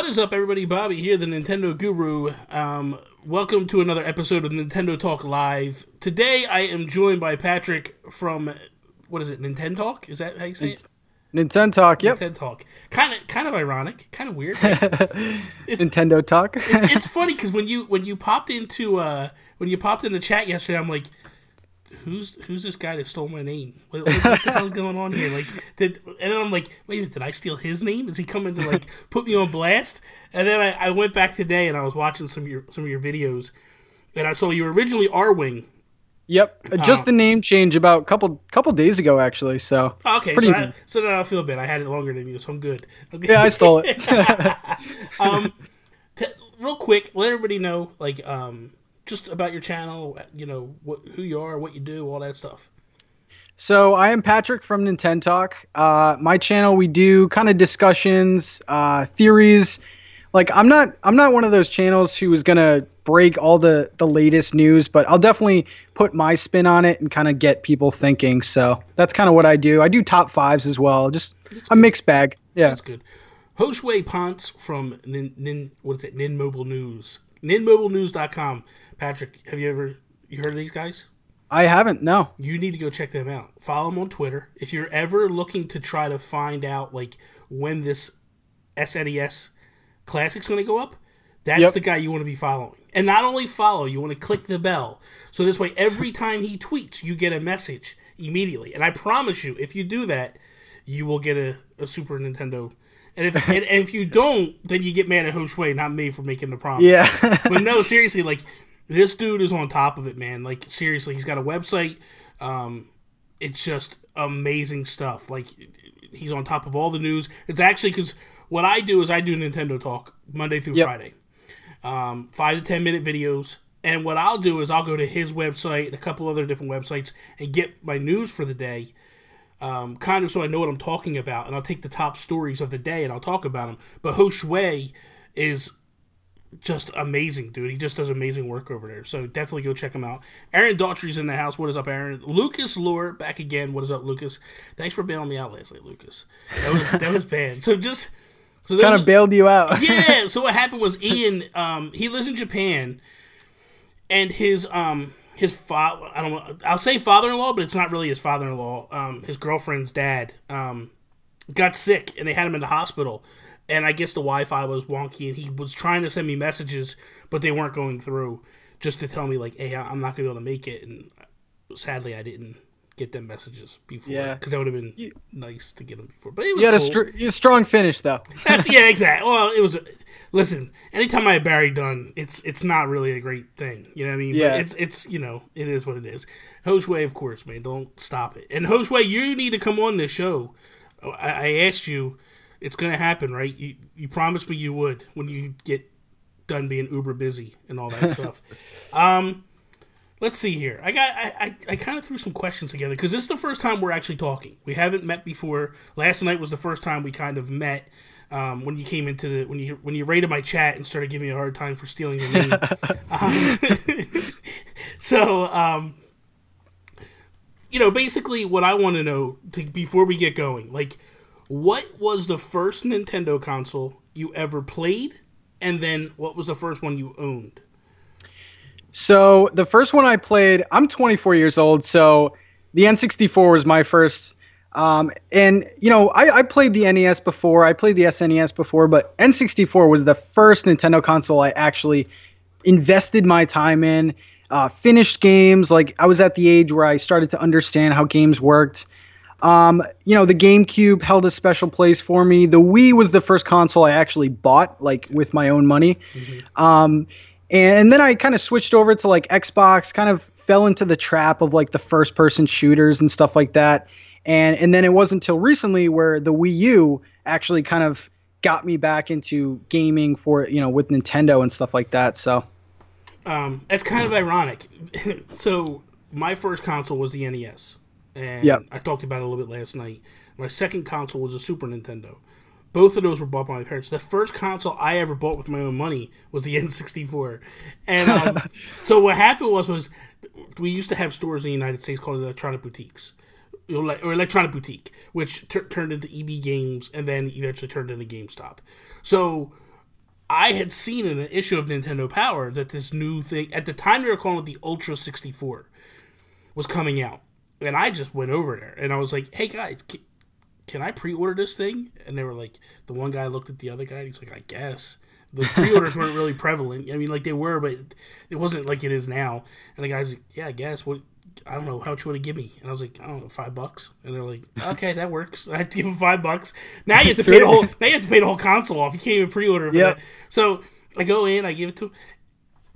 What is up, everybody? Bobby here, the Nintendo Guru. Welcome to another episode of Nintendo Talk Live. Today, I am joined by Patrick from, what is it, NintenTalk? Is that how you say it? NintenTalk, yep. NintenTalk. Kind of ironic, kind of weird. Right? Nintendo Talk. It's funny because when you popped into the chat yesterday, I'm like, who's this guy that stole my name? What the hell's going on here? And then I'm like, wait a minute, did I steal his name? Is he coming to put me on blast? And then I went back today and I was watching some of your videos, and I saw you were originally R-Wing. Yep, just the name change about couple days ago actually. So okay, so then I don't feel bad. I had it longer than you, so I'm good. Okay. Yeah, I stole it. Real quick, let everybody know just about your channel, who you are, what you do, all that stuff. So I am Patrick from NintenTalk. My channel, we do kind of discussions, theories. I'm not one of those channels who is gonna break all the latest news, but I'll definitely put my spin on it and kind of get people thinking. So that's kind of what I do. I do top fives as well, just a mixed bag. Yeah, that's good. Josue Ponce from Nin Mobile News. NinMobileNews.com. Patrick, have you heard of these guys? I haven't, no. You need to go check them out. Follow them on Twitter. If you're ever looking to try to find out when this SNES Classic's going to go up, that's the guy you want to be following. And not only follow, you want to click the bell. So this way, every time he tweets, you get a message immediately. And I promise you, if you do that, you will get a Super Nintendo. And if you don't, then you get mad at Josue, not me, for making the promise. Yeah. But no, seriously, this dude is on top of it, man. Seriously, he's got a website. It's just amazing stuff. He's on top of all the news. It's actually because what I do is I do Nintendo Talk Monday through Friday. 5 to 10 minute videos. And what I'll do is I'll go to his website and a couple other different websites and get my news for the day. Kind of so I know what I'm talking about, and I'll take the top stories of the day and I'll talk about them. But Josue is just amazing, dude. He just does amazing work over there. So definitely go check him out. Aaron Daughtry's in the house. What is up, Aaron? Lucas Lore back again. What is up, Lucas? Thanks for bailing me out last night, Lucas. That was bad. So kind of bailed you out. Yeah. So what happened was Ian. He lives in Japan, and his father, I don't know, I'll say father-in-law, but it's not really his father-in-law. His girlfriend's dad got sick, and they had him in the hospital. And I guess the Wi-Fi was wonky, and he was trying to send me messages, but they weren't going through, just to tell me, hey, I'm not going to be able to make it. And sadly, I didn't get them messages before. Yeah. Because that would have been nice to get them before. But it was cool. You had a strong finish, though. Yeah, exactly. Well, it was... Listen, anytime I have Barry done, it's not really a great thing. You know what I mean? Yeah. But it's it is what it is. Josue, of course, man. Don't stop it. And Josue, you need to come on this show. I asked you... It's going to happen, right? You promised me you would when you get done being uber busy and all that stuff. Let's see here. I kind of threw some questions together because this is the first time we're actually talking. We haven't met before. Last night was the first time we kind of met when you came into when you raided my chat and started giving me a hard time for stealing your name. Basically what I want to know before we get going, what was the first Nintendo console you ever played? And then what was the first one you owned? So the first one I played, I'm 24 years old, so the N64 was my first. I played the NES before, I played the SNES before, but N64 was the first Nintendo console I actually invested my time in, finished games. I was at the age where I started to understand how games worked. The GameCube held a special place for me. The Wii was the first console I actually bought, with my own money. Mm-hmm. And then I kind of switched over to Xbox, kind of fell into the trap of the first person shooters and stuff like that. And then it wasn't until recently where the Wii U actually kind of got me back into gaming for, with Nintendo and stuff like that. So, it's kind of ironic. So my first console was the NES. And I talked about it a little bit last night. My second console was a Super Nintendo. Both of those were bought by my parents. The first console I ever bought with my own money was the N64. And so what happened was we used to have stores in the United States called electronic boutiques. Or Electronic Boutique, which turned into EB Games and then eventually turned into GameStop. So I had seen in an issue of Nintendo Power that this new thing, at the time they were calling it the Ultra 64, was coming out. And I just went over there and I was like, hey guys, can I pre-order this thing? And they were like, the one guy looked at the other guy and he's like, I guess. The pre-orders weren't really prevalent. I mean, like they were, but it wasn't like it is now. And the guy's like, yeah, I guess. What? I don't know, how much you want to give me? And I was like, I don't know, $5. And they're like, okay, that works. I had to give them $5. Now you have to pay the whole. Now you have to pay the whole console off. You can't even pre-order for that. So I go in, I give it to.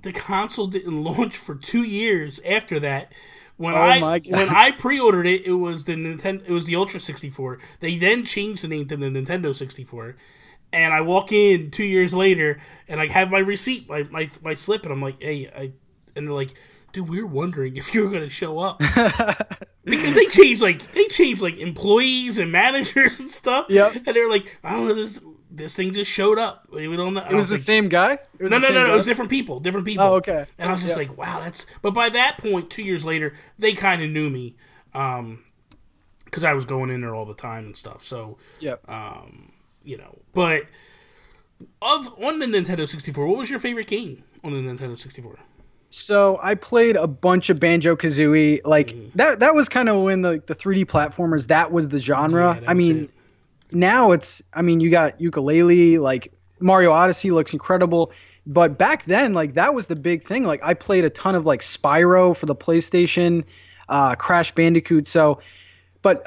The console didn't launch for 2 years after that. When I pre-ordered it, it was the Ultra 64. They then changed the name to the Nintendo 64. And I walk in 2 years later, and I have my receipt, my slip, and I'm like, hey, and they're like, dude, we were wondering if you were going to show up. Because they changed employees and managers and stuff. Yep. And they're like, I don't know, this thing just showed up. We don't know. It was the same guy? No. It was different people. Oh, okay. And I was just like, wow, that's... But by that point, 2 years later, they kind of knew me. Because I was going in there all the time and stuff. So, But on the Nintendo 64, what was your favorite game on the Nintendo 64? So I played a bunch of Banjo-Kazooie. Like that was kind of when the 3D platformers, that was the genre. Yeah, now you got Ukulele, like Mario Odyssey looks incredible. But back then, like that was the big thing. Like I played a ton of like Spyro for the PlayStation, Crash Bandicoot. But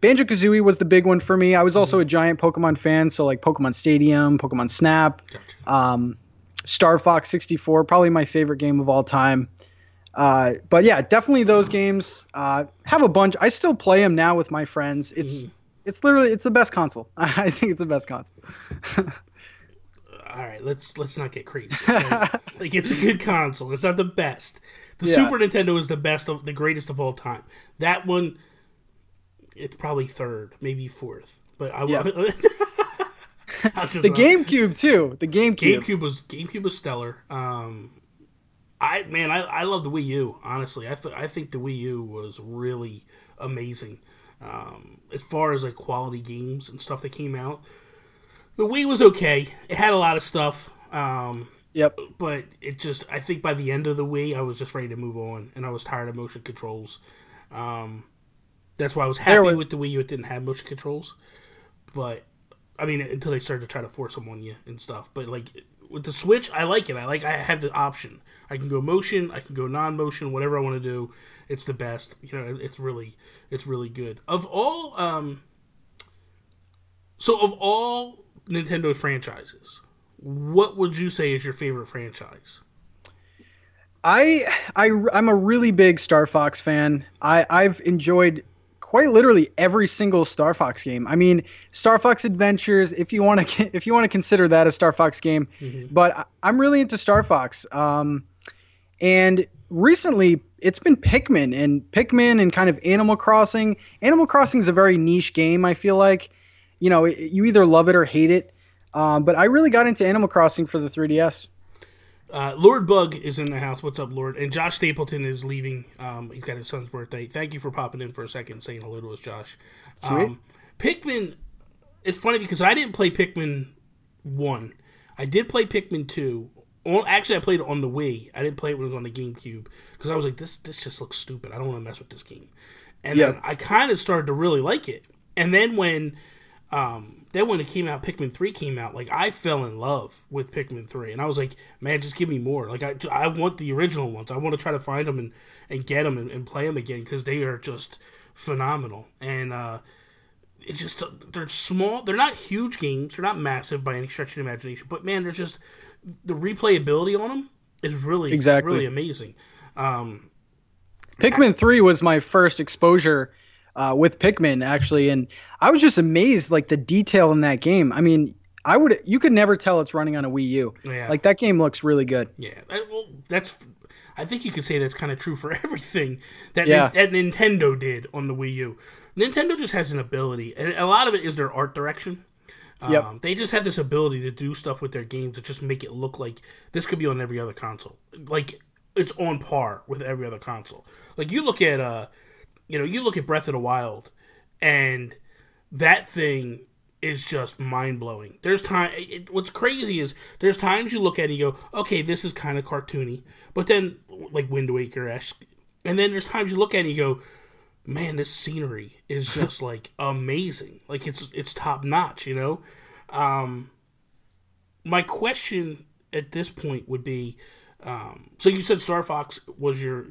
Banjo-Kazooie was the big one for me. I was also a giant Pokemon fan. So like Pokemon Stadium, Pokemon Snap, Star Fox 64, probably my favorite game of all time. But yeah, definitely those games. Have a bunch. I still play them now with my friends. It's literally the best console. I think it's the best console. All right, let's not get crazy. Okay? Like it's a good console. It's not the best. The Super Nintendo is the greatest of all time. That one, it's probably third, maybe fourth. But I will. The GameCube too. The GameCube was stellar. I love the Wii U. Honestly, I think the Wii U was really amazing. As far as like quality games and stuff that came out, the Wii was okay. It had a lot of stuff. But I think by the end of the Wii, I was just ready to move on, and I was tired of motion controls. That's why I was happy with the Wii U. It didn't have motion controls, but. I mean, until they started to try to force them on you and stuff. But, like, with the Switch, I like it. I have the option. I can go motion, I can go non-motion, whatever I want to do. It's the best. You know, it's really good. Of all Nintendo franchises, what would you say is your favorite franchise? I'm a really big Star Fox fan. I've enjoyed quite literally every single Star Fox game. I mean, Star Fox Adventures, if you want to consider that a Star Fox game, but I'm really into Star Fox. And recently it's been Pikmin and kind of Animal Crossing. Animal Crossing is a very niche game. I feel like, you either love it or hate it. But I really got into Animal Crossing for the 3DS. Lord Bug is in the house. What's up, Lord? And Josh Stapleton is leaving. He's got his son's birthday. Thank you for popping in for a second, saying hello to us, Josh. Sweet. Pikmin, it's funny because I didn't play Pikmin 1. I did play Pikmin 2. Actually, I played it on the Wii. I didn't play it when it was on the GameCube because I was like, this just looks stupid. I don't want to mess with this game. And then I kind of started to really like it. And then when it came out, Pikmin 3 came out, like, I fell in love with Pikmin 3. And I was like, man, just give me more. Like, I want the original ones. I want to try to find them and get them and play them again because they are just phenomenal. And it's just, they're small. They're not huge games. They're not massive by any stretch of the imagination. But, man, they're just, the replayability on them is really, really amazing. Pikmin 3 was my first exposure with Pikmin, actually, and I was just amazed, like, the detail in that game. I mean, you could never tell it's running on a Wii U. Yeah. Like, that game looks really good. Yeah, well, I think you could say that's kind of true for everything that Nintendo did on the Wii U. Nintendo just has an ability, and a lot of it is their art direction. They just have this ability to do stuff with their games to just make it look like this could be on every other console. Like, it's on par with every other console. Like, you look at Breath of the Wild, and that thing is just mind blowing. There's what's crazy is there's times you look at it and you go, okay, this is kind of cartoony, but then like Wind Waker-esque, and then there's times you look at it and you go, man, this scenery is just like amazing. Like it's top notch, you know. My question at this point would be, so you said Star Fox was your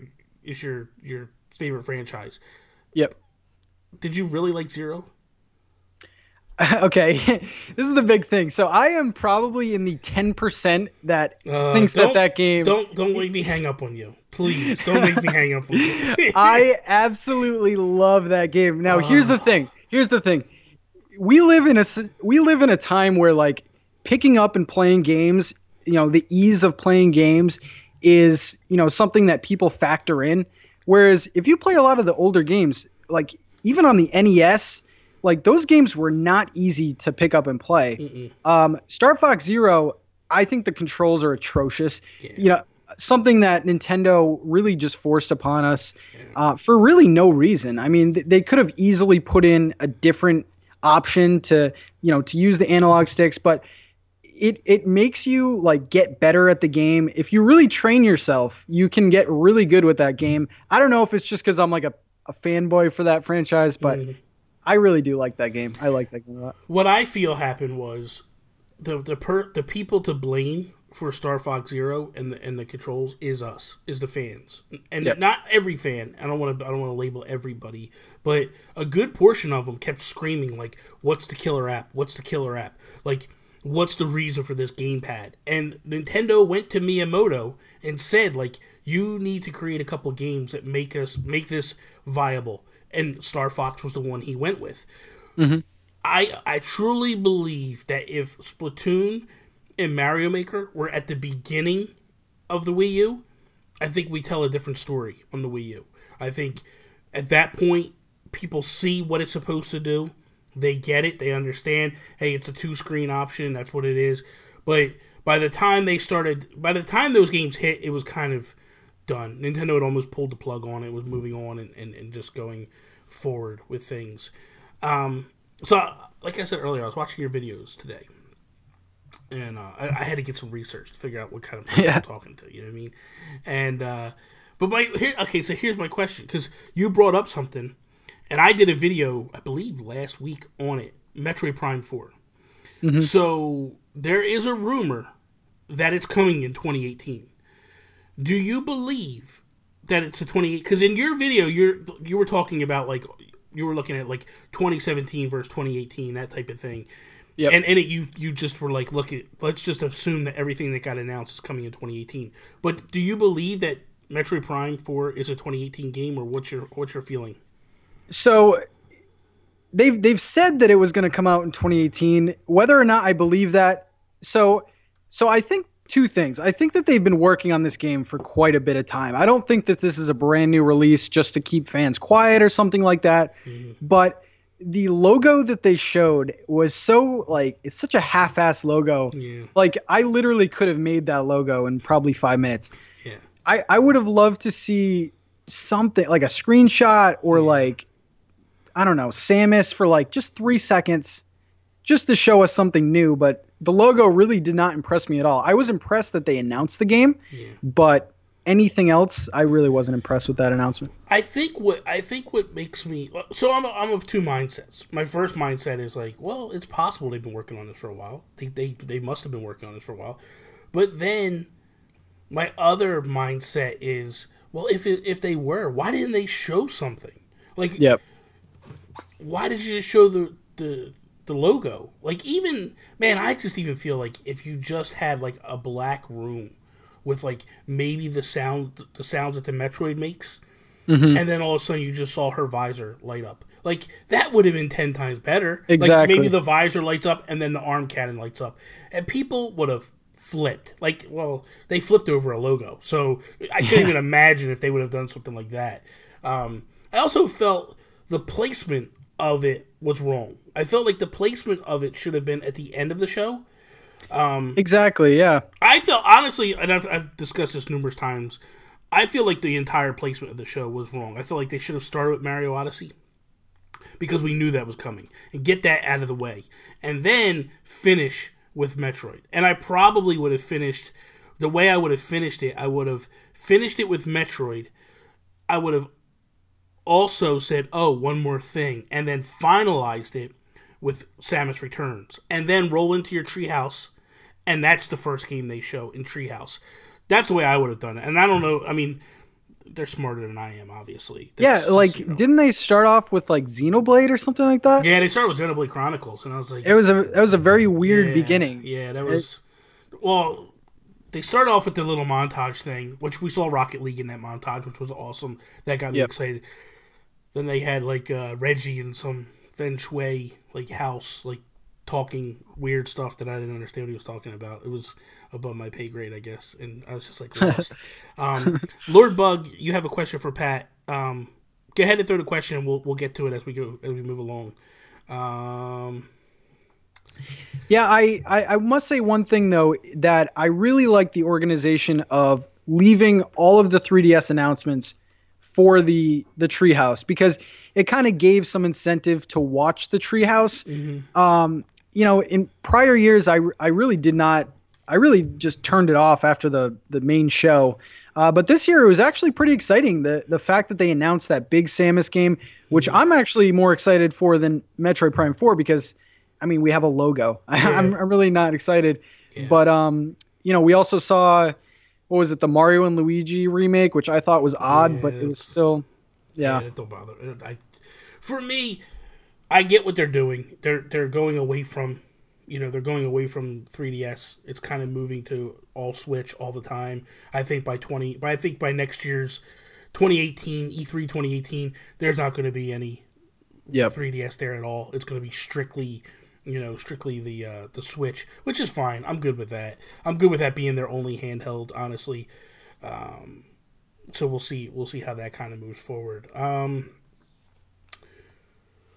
favorite franchise. Yep. Did you really like Zero? Okay, this is the big thing. So I am probably in the 10% that thinks that game. Don't make me hang up on you, please. Don't make me hang up on you. I absolutely love that game. Now here's the thing. We live in a time where like picking up and playing games, you know, the ease of playing games is, you know, something that people factor in. Whereas if you play a lot of the older games, like even on the NES. Like, those games were not easy to pick up and play. Star Fox Zero, I think the controls are atrocious. Yeah. You know, something that Nintendo really just forced upon us for really no reason. I mean, they could have easily put in a different option to use the analog sticks, but it makes you, like, get better at the game. If you really train yourself, you can get really good with that game. I don't know if it's just because I'm, like, a fanboy for that franchise, but... I really do like that game. I like that game a lot. What I feel happened was the people to blame for Star Fox Zero and the controls is the fans, and not every fan. I don't want to label everybody, but a good portion of them kept screaming like, "What's the killer app? What's the killer app? Like, what's the reason for this gamepad?" And Nintendo went to Miyamoto and said, like, "You need to create a couple games that make this viable." And Star Fox was the one he went with. Mm-hmm. I truly believe that if Splatoon and Mario Maker were at the beginning of the Wii U, I think we tell a different story on the Wii U. I think at that point, people see what it's supposed to do. They get it. They understand, hey, it's a 2-screen option. That's what it is. But by the time those games hit, it was kind of done. Nintendo had almost pulled the plug on it, was moving on and just going forward with things. So, like I said earlier, I was watching your videos today, and I had to get some research to figure out what kind of person I'm talking to. You know what I mean? And so here's my question, because you brought up something, and I did a video, I believe last week on it, Metroid Prime 4. Mm-hmm. So there is a rumor that it's coming in 2018. Do you believe that it's a 28? Because in your video, you were talking about, like, you were looking at like 2017 versus 2018, that type of thing. Yep. And in it, you just were like, let's just assume that everything that got announced is coming in 2018. But do you believe that Metroid Prime 4 is a 2018 game, or what's your feeling? So they've said that it was going to come out in 2018. Whether or not I believe that, so I think two things. I think that they've been working on this game for quite a bit of time. I don't think that this is a brand new release just to keep fans quiet or something like that. Mm-hmm. But the logo that they showed was so, like, it's such a half-ass logo. Yeah. Like, I literally could have made that logo in probably 5 minutes. Yeah. I would have loved to see something like a screenshot or like, I don't know, Samus for like just 3 seconds just to show us something new. But the logo really did not impress me at all. I was impressed that they announced the game, but anything else, I really wasn't impressed with that announcement. I think what makes me, so I'm of two mindsets. My first mindset is like, well, it's possible they've been working on this for a while. They must have been working on this for a while. But then my other mindset is, well, if they were, why didn't they show something? Like, why did you just show the logo? Like, even, man, I just even feel like if you just had like a black room with like maybe the sounds that the Metroid makes, and then all of a sudden you just saw her visor light up, like that would have been 10 times better. Exactly. Like maybe the visor lights up and then the arm cannon lights up, and people would have flipped. Like, well, they flipped over a logo, so I couldn't even imagine if they would have done something like that. I also felt the placement of it was wrong. I felt like the placement of it should have been at the end of the show. Exactly, yeah. I felt, honestly, and I've discussed this numerous times, I feel like the entire placement of the show was wrong. I feel like they should have started with Mario Odyssey. because we knew that was coming, and get that out of the way, and then finish with Metroid. And I probably would have finished the way I would have finished it. I would have finished it with Metroid. I would have also said, "Oh, one more thing," and then finalized it with Samus Returns, and then roll into your treehouse, and that's the first game they show in treehouse. That's the way I would have done it. And I don't know. I mean, they're smarter than I am, obviously. That's like, didn't they start off with like Xenoblade or something like that? Yeah, they started with Xenoblade Chronicles, and I was like, it was a very weird beginning. Yeah, that was. Well, they started off with the little montage thing, which we saw Rocket League in that montage, which was awesome. That got me excited. Then they had like Reggie and some Feng Shui like house like talking weird stuff that I didn't understand what he was talking about. It was above my pay grade, I guess, and I was just like lost. Lord Bug, you have a question for Pat. Go ahead and throw the question, and we'll get to it as we move along. Yeah, I must say one thing though, that I really like the organization of leaving all of the 3DS announcements for the treehouse, because it kind of gave some incentive to watch the treehouse. In prior years, I really did not. I really just turned it off after the main show. But this year it was actually pretty exciting. The fact that they announced that big Samus game, which I'm actually more excited for than Metroid Prime 4, because I mean, we have a logo. I'm really not excited. Yeah. But we also saw, what was it, the Mario and Luigi remake, which I thought was odd, but it was still, it don't bother. For me, I get what they're doing. They're going away from, they're going away from 3DS. It's kind of moving to all Switch all the time. I think by next year's 2018 E3 2018, there's not going to be any 3DS there at all. It's going to be strictly the Switch, which is fine. I'm good with that. I'm good with that being their only handheld, honestly. So we'll see how that kind of moves forward.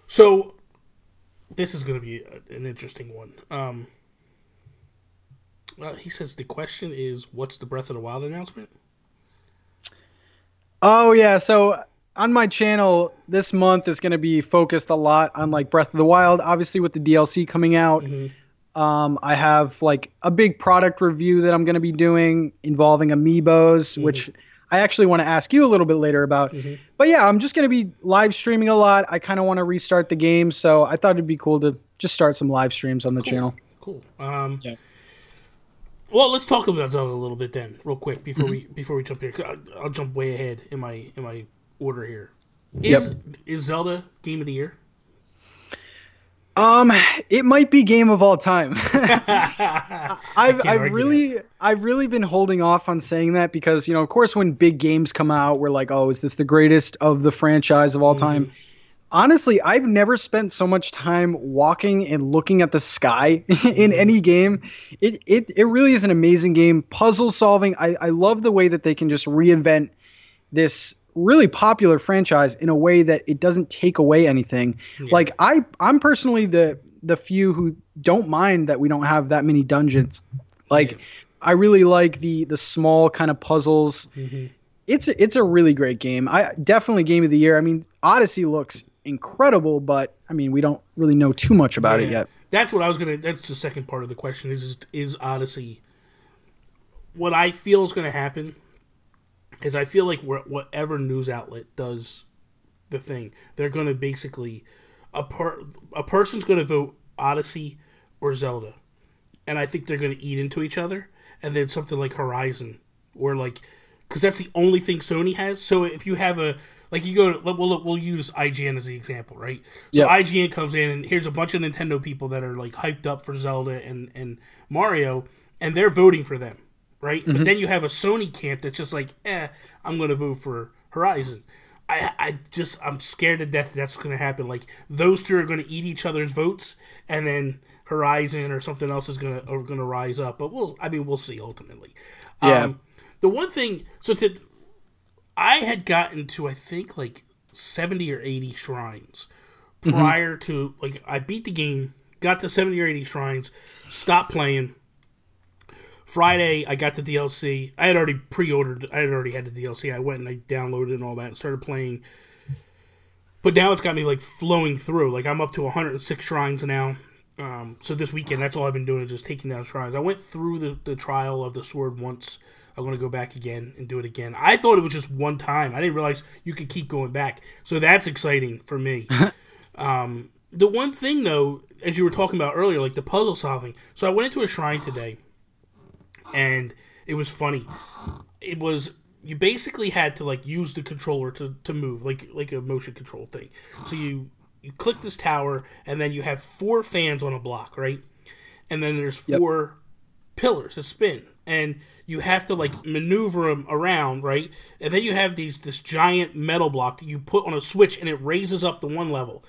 So this is going to be an interesting one. He says the question is, what's the Breath of the Wild announcement? Oh yeah, so on my channel this month is going to be focused a lot on like Breath of the Wild, obviously with the DLC coming out. I have like a big product review that I'm going to be doing involving Amiibos, which I actually want to ask you a little bit later about. But yeah, I'm just going to be live streaming a lot. I kind of want to restart the game, so I thought it'd be cool to just start some live streams on the channel. Cool. Well, let's talk about Zelda a little bit then, real quick before we jump here. I'll jump way ahead in my order here. Is Zelda Game of the Year? It might be game of all time. I've really been holding off on saying that because, of course, when big games come out, we're like, oh, is this the greatest of the franchise of all time? Honestly, I've never spent so much time walking and looking at the sky in any game. It really is an amazing game. Puzzle solving. I love the way that they can just reinvent this really popular franchise in a way that it doesn't take away anything. Like I'm personally the few who don't mind that we don't have that many dungeons. Like I really like the small kind of puzzles. It's a really great game. Definitely game of the year. I mean, Odyssey looks incredible, but I mean, we don't really know too much about it yet. That's what I was gonna. That's the second part of the question. Is Odyssey? What I feel is going to happen is I feel like whatever news outlet does the thing, they're going to basically a person's going to vote Odyssey or Zelda, and I think they're going to eat into each other, and then something like Horizon or like, because that's the only thing Sony has. So if you have you go, we'll use IGN as the example, right? So IGN comes in and here's a bunch of Nintendo people that are like hyped up for Zelda and Mario, and they're voting for them, right? But then you have a Sony camp that's just like, I'm going to vote for Horizon. I'm scared to death that's going to happen. Like those two are going to eat each other's votes, and then Horizon or something else is going to rise up. But we'll see ultimately. The one thing, I had gotten to, I think, like 70 or 80 shrines prior to, like, I beat the game, got to 70 or 80 shrines, stopped playing. Friday, I got the DLC. I had already pre-ordered. I had already had the DLC. I went and I downloaded and all that and started playing. But now it's got me like flowing through. Like I'm up to 106 shrines now. So this weekend, that's all I've been doing is just taking down shrines. I went through the trial of the sword once. I'm going to go back again and do it again. I thought it was just one time. I didn't realize you could keep going back. So that's exciting for me. The one thing, though, as you were talking about earlier, like the puzzle solving. So I went into a shrine today, and it was funny. It was, you basically had to like use the controller to move, like a motion control thing. So you click this tower, and then you have 4 fans on a block, right? And then there's 4 pillars that spin, and you have to like maneuver them around, right? And then you have this giant metal block that you put on a switch, and it raises up to one level.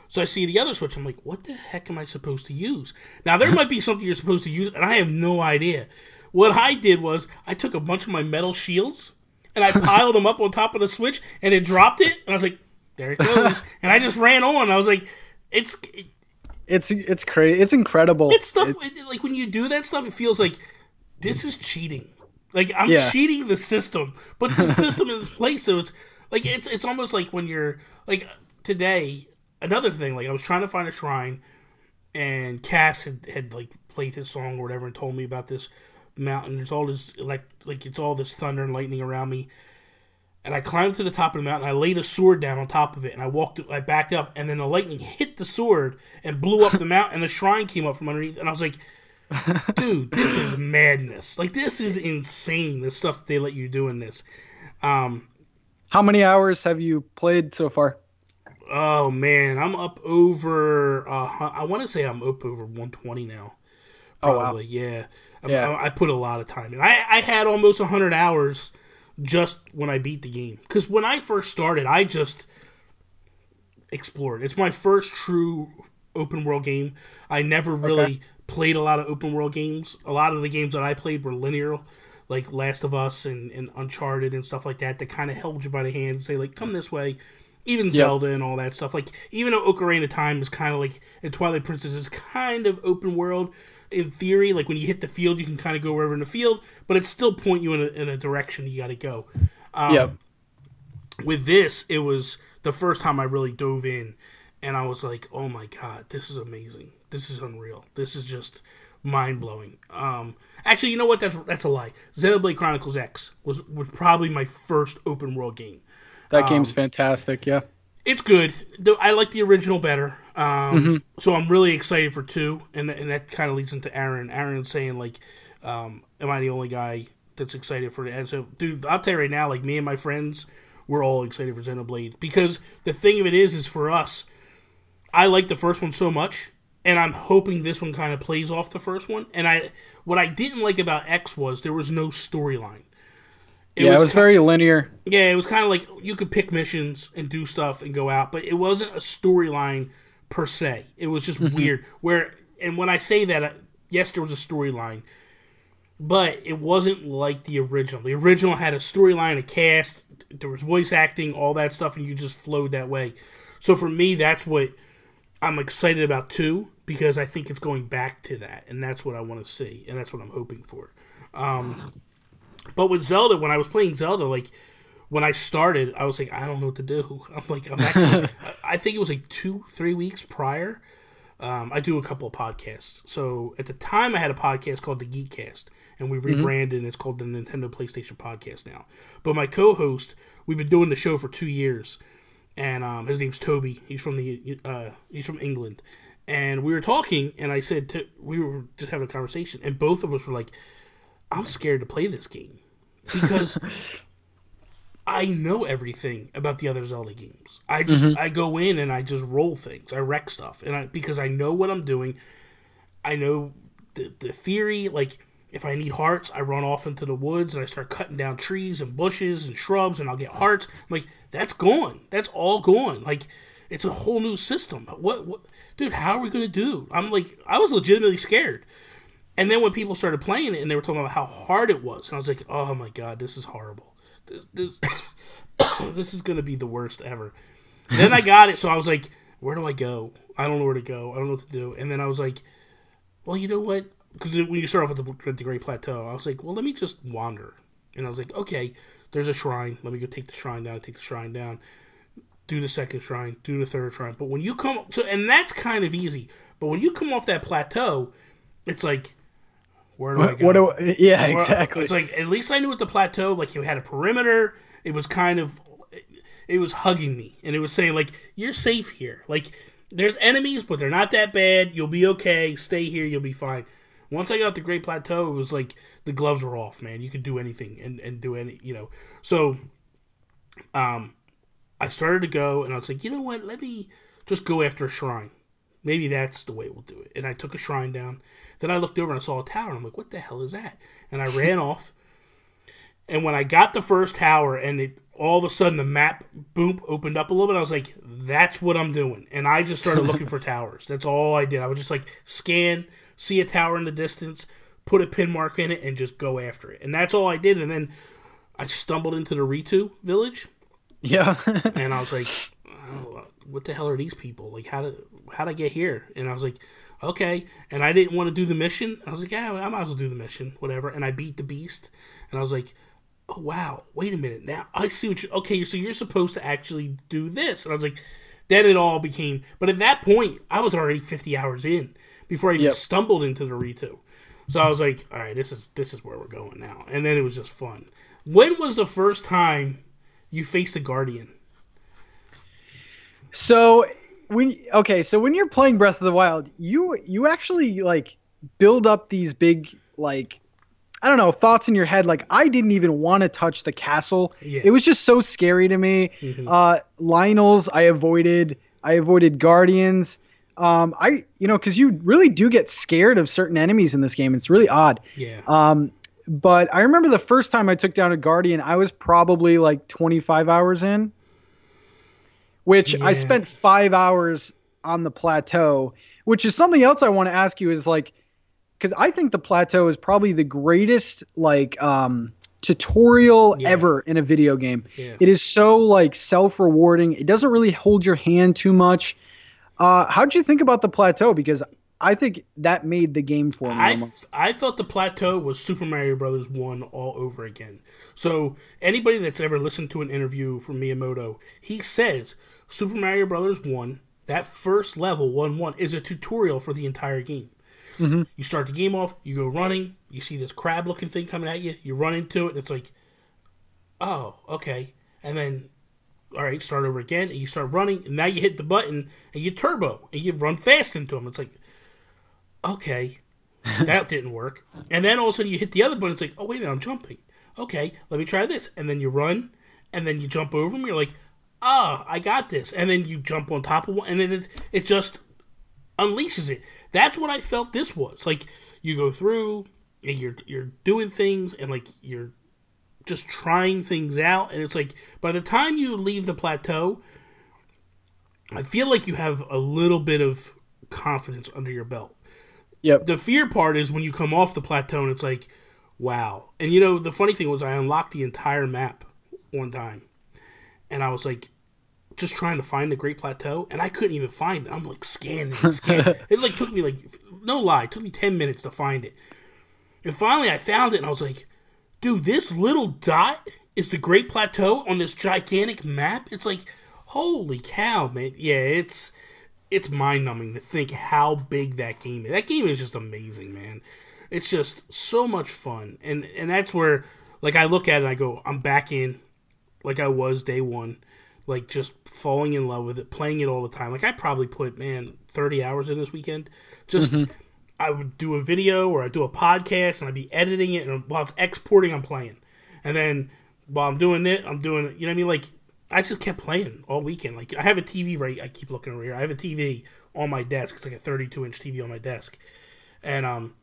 So I see the other switch. I'm like, what the heck am I supposed to use? Now, there might be something you're supposed to use, and I have no idea. What I did was I took a bunch of my metal shields, and I piled them up on top of the switch, and it dropped it. And I was like, there it goes. And I just ran on. I was like, it's crazy. It's incredible. It's stuff, like when you do that stuff, it feels like this is cheating. Like, I'm cheating the system, but the system is in place. So it's like, it's almost like when you're, like, today... Another thing, like I was trying to find a shrine, and Cass had like played his song or whatever and told me about this mountain. There's all this like it's all this thunder and lightning around me, and I climbed to the top of the mountain. I laid a sword down on top of it, and I backed up, and then the lightning hit the sword and blew up the mountain, and the shrine came up from underneath, and I was like, dude, this is madness. Like, this is insane. The stuff that they let you do in this. How many hours have you played so far? Oh man, I'm up over. I want to say I'm up over 120 now. Probably, yeah. I put a lot of time in. I had almost 100 hours just when I beat the game. Because when I first started, I just explored. It's my first true open world game. I never really played a lot of open world games. A lot of the games that I played were linear, like Last of Us and Uncharted and stuff like that kind of held you by the hand and say, like, come this way. Even Zelda and all that stuff. Like, even though Ocarina of Time is kind of like, and Twilight Princess is kind of open world in theory. Like, when you hit the field, you can kind of go wherever in the field, but it still point you in a direction you got to go. With this, it was the first time I really dove in, and I was like, oh my god, this is amazing. This is unreal. This is just mind-blowing. Actually, you know what? That's a lie. Xenoblade Chronicles X was probably my first open world game. That game's fantastic, yeah. It's good. I like the original better. So I'm really excited for 2, and that kind of leads into Aaron. Aaron's saying, like, am I the only guy that's excited for it? And so, dude, I'll tell you right now, like, me and my friends, we're all excited for Xenoblade. Because the thing of it is for us, I like the first one so much, and I'm hoping this one kind of plays off the first one. And what I didn't like about X was there was no storyline. It was very linear. Yeah, it was kind of like you could pick missions and do stuff and go out, but it wasn't a storyline per se. It was just weird. And when I say that, yes, there was a storyline, but it wasn't like the original. The original had a storyline, a cast, there was voice acting, all that stuff, and you just flowed that way. So for me, that's what I'm excited about 2, because I think it's going back to that, and that's what I want to see, and that's what I'm hoping for. But with Zelda, when I was playing Zelda, like, when I started, I was like, I don't know what to do. I'm actually, I think it was like 2-3 weeks prior. I do a couple of podcasts. So at the time, I had a podcast called The Geekcast, and we rebranded, and it's called the Nintendo PlayStation Podcast now. But my co-host, we've been doing the show for 2 years, and his name's Toby. He's from England, and we were talking, and I said we were just having a conversation, and both of us were like, I'm scared to play this game because I know everything about the other Zelda games. I go in and I just roll things. I wreck stuff, and because I know what I'm doing. I know the theory. Like, if I need hearts, I run off into the woods and I start cutting down trees and bushes and shrubs, and I'll get hearts. I'm like, that's gone. That's all gone. Like, it's a whole new system. What, dude? How are we gonna do? I'm like, I was legitimately scared. And then when people started playing it and they were talking about how hard it was, and I was like, oh my god, this is horrible. This is going to be the worst ever. Then I got it, so I was like, where do I go? I don't know where to go. I don't know what to do. And then I was like, well, you know what? Because when you start off with the Great Plateau, I was like, well, let me just wander. And I was like, okay, there's a shrine. Let me go take the shrine down. do the second shrine, do the third shrine. But when you come and that's kind of easy. But when you come off that plateau, it's like, where do I go? Yeah, exactly. It's like, at least I knew at the plateau, like, you had a perimeter. It was kind of, it was hugging me, and it was saying, like, you're safe here. Like, there's enemies, but they're not that bad. You'll be okay. Stay here. You'll be fine. Once I got the Great Plateau, it was like the gloves were off, man. You could do anything and do any, So, I started to go, and I was like, you know what? Let me just go after a shrine. Maybe that's the way we'll do it. And I took a shrine down. Then I looked over and I saw a tower, and I'm like, what the hell is that? And I ran off. And when I got the first tower, and all of a sudden the map, boom, opened up a little bit, I was like, that's what I'm doing. And I just started looking for towers. That's all I did. I would just, like, scan, see a tower in the distance, put a pin mark in it, and just go after it. And that's all I did. And then I stumbled into the Ritu village. Yeah. And I was like, oh, what the hell are these people? Like, how'd I get here? And I was like, okay. And I didn't want to do the mission. I was like, yeah, I might as well do the mission, whatever. And I beat the beast. And I was like, oh, wow, wait a minute. Now I see what okay, so you're supposed to actually do this. And I was like, then it all became, but at that point, I was already 50 hours in before I even stumbled into the Ritu. So I was like, all right, this is where we're going now. And then it was just fun. When was the first time you faced a Guardian? So when you're playing Breath of the Wild, you actually, like, build up these big, like, I don't know, thoughts in your head. Like, I didn't even want to touch the castle. Yeah. It was just so scary to me. Mm-hmm. Lionels, I avoided Guardians. Because you really do get scared of certain enemies in this game. It's really odd. Yeah. But I remember the first time I took down a Guardian, I was probably like 25 hours in, which I spent 5 hours on the plateau, which is something else I want to ask you is, like, because I think the plateau is probably the greatest, like, tutorial ever in a video game. Yeah. It is so, like, self-rewarding. It doesn't really hold your hand too much. How'd you think about the plateau? Because I think that made the game for me. I felt the plateau was Super Mario Brothers 1 all over again. So anybody that's ever listened to an interview from Miyamoto, he says Super Mario Brothers 1, that first level, 1-1, is a tutorial for the entire game. Mm-hmm. You start the game off, you go running, you see this crab-looking thing coming at you, you run into it, and it's like, oh, okay. And then, all right, start over again, and you start running, and now you hit the button, and you turbo, and you run fast into them. It's like, okay, that didn't work. And then all of a sudden you hit the other button, it's like, oh, wait a minute, I'm jumping. Okay, let me try this. And then you run, and then you jump over them, you're like, I got this. And then you jump on top of one, and then it just unleashes it. That's what I felt this was. Like, you go through, and you're doing things, and, like, you're just trying things out, and it's like, by the time you leave the plateau, I feel like you have a little bit of confidence under your belt. Yep. The fear part is when you come off the plateau, and it's like, wow. And, you know, the funny thing was I unlocked the entire map one time, and I was like, just trying to find the Great Plateau, and I couldn't even find it. I'm like scanning and scanning. It like took me, like, no lie, it took me 10 minutes to find it. And finally I found it, and I was like, dude, this little dot is the Great Plateau on this gigantic map? It's like, holy cow, man. Yeah, it's mind-numbing to think how big that game is. That game is just amazing, man. It's just so much fun. And that's where, like, I look at it and I go, I'm back in like I was day one. Like, just falling in love with it, playing it all the time. Like, I probably put, 30 hours in this weekend. Just, I would do a video or I'd do a podcast and I'd be editing it, and while it's exporting, I'm playing. And then while I'm doing it, you know what I mean? Like, I just kept playing all weekend. Like, I have a TV I keep looking over here. I have a TV on my desk. It's like a 32-inch TV on my desk. And,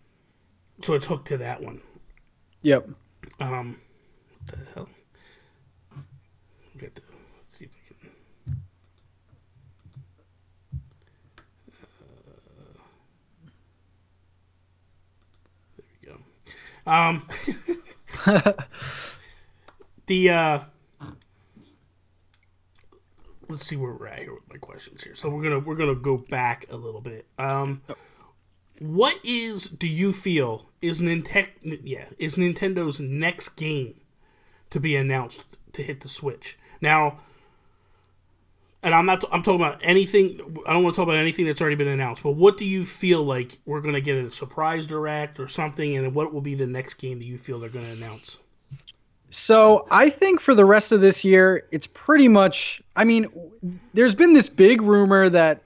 so it's hooked to that one. Yep. What the hell? Let's see if I can. There we go. Let's see where we're at here with my questions here. So we're gonna go back a little bit. What do you feel is Nintendo's next game to be announced to hit the Switch? Now, and I'm talking about anything. I don't want to talk about anything that's already been announced. But what do you feel like we're going to get a surprise direct or something? And then what will be the next game that you feel they're going to announce? So I think for the rest of this year, it's pretty much. I mean, there's been this big rumor that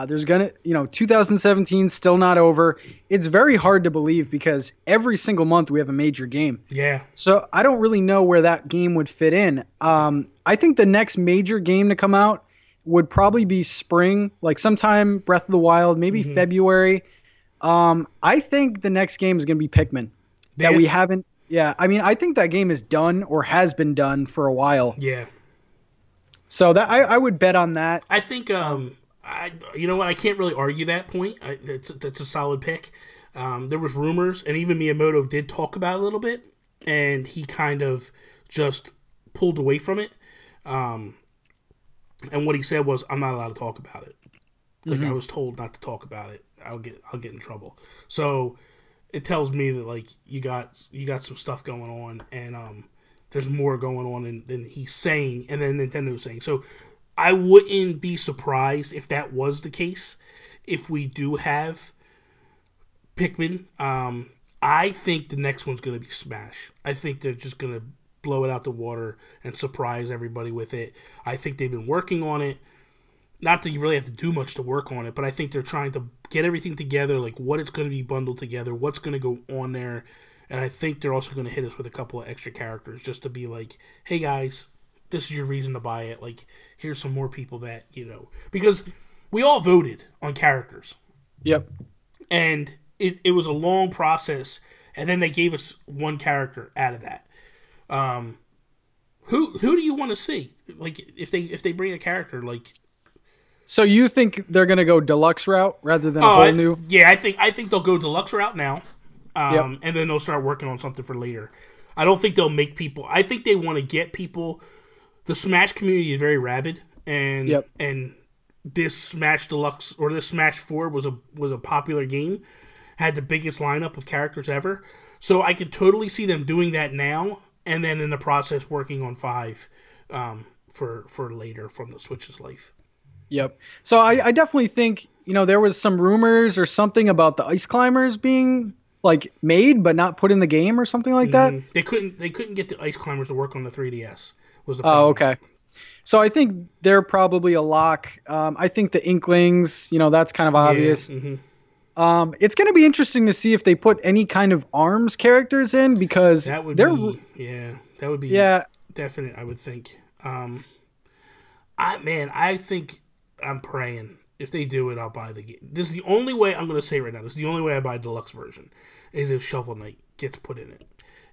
there's gonna, 2017 still not over. It's very hard to believe because every single month we have a major game. Yeah. So I don't really know where that game would fit in. I think the next major game to come out would probably be spring, like sometime Breath of the Wild, maybe February. I think the next game is gonna be Pikmin. That we haven't. Yeah, I mean, I think that game is done or has been done for a while. Yeah. So that I would bet on that. I think you know what? I can't really argue that point. That's a solid pick. There was rumors, and even Miyamoto did talk about it a little bit, and he kind of just pulled away from it. And what he said was, "I'm not allowed to talk about it. Like I was told not to talk about it. I'll get in trouble." So it tells me that like you got some stuff going on, and there's more going on than he's saying, and then Nintendo's saying. So I wouldn't be surprised if that was the case. If we do have Pikmin, I think the next one's going to be Smash. I think they're just going to blow it out the water and surprise everybody with it. I think they've been working on it. Not that you really have to do much to work on it, but I think they're trying to get everything together, like what it's going to be bundled together, what's going to go on there. And I think they're also going to hit us with a couple of extra characters just to be like, hey guys, this is your reason to buy it. Like, here's some more people that, because we all voted on characters. Yep. And it was a long process, and then they gave us one character out of that. Who do you want to see? Like, if they bring a character, like... So you think they're going to go deluxe route rather than a whole new? Yeah, I think they'll go deluxe route now, and then they'll start working on something for later. I don't think they'll make people... I think they want to get people... The Smash community is very rabid, and this Smash Deluxe or this Smash 4 was a popular game, had the biggest lineup of characters ever. So I could totally see them doing that now, and then in the process working on 5 for later from the Switch's life. Yep. So I definitely think, there was some rumors or something about the Ice Climbers being like made but not put in the game or something like that. They couldn't get the Ice Climbers to work on the 3DS. Was the problem. Oh, okay. So I think they're probably a lock. I think the Inklings, that's kind of obvious. Yeah, it's going to be interesting to see if they put any kind of ARMS characters in because that would be definite. I would think. I think I'm praying if they do it, I'll buy the game. This is the only way I'm going to say right now. This is the only way I buy a deluxe version is if Shovel Knight gets put in it.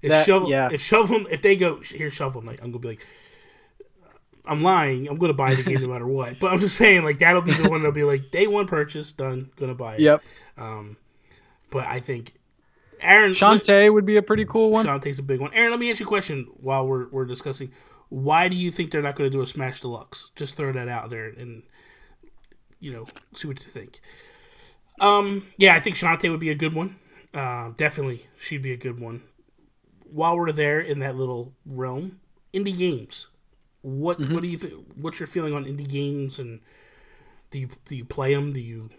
If they go, here's Shovel Knight, I'm going to be like, I'm lying. I'm going to buy the game no matter what. But I'm just saying, like, that'll be the one that'll be like, day one purchase, done, going to buy it. Yep. But I think, Aaron... Shantae would be a pretty cool one. Shantae's a big one. Aaron, let me ask you a question while we're discussing. Why do you think they're not going to do a Smash Deluxe? Just throw that out there and, see what you think. I think Shantae would be a good one. Definitely, she'd be a good one. While we're there in that little realm, indie games. What do you think? What's your feeling on indie games, and do you play them? Do you?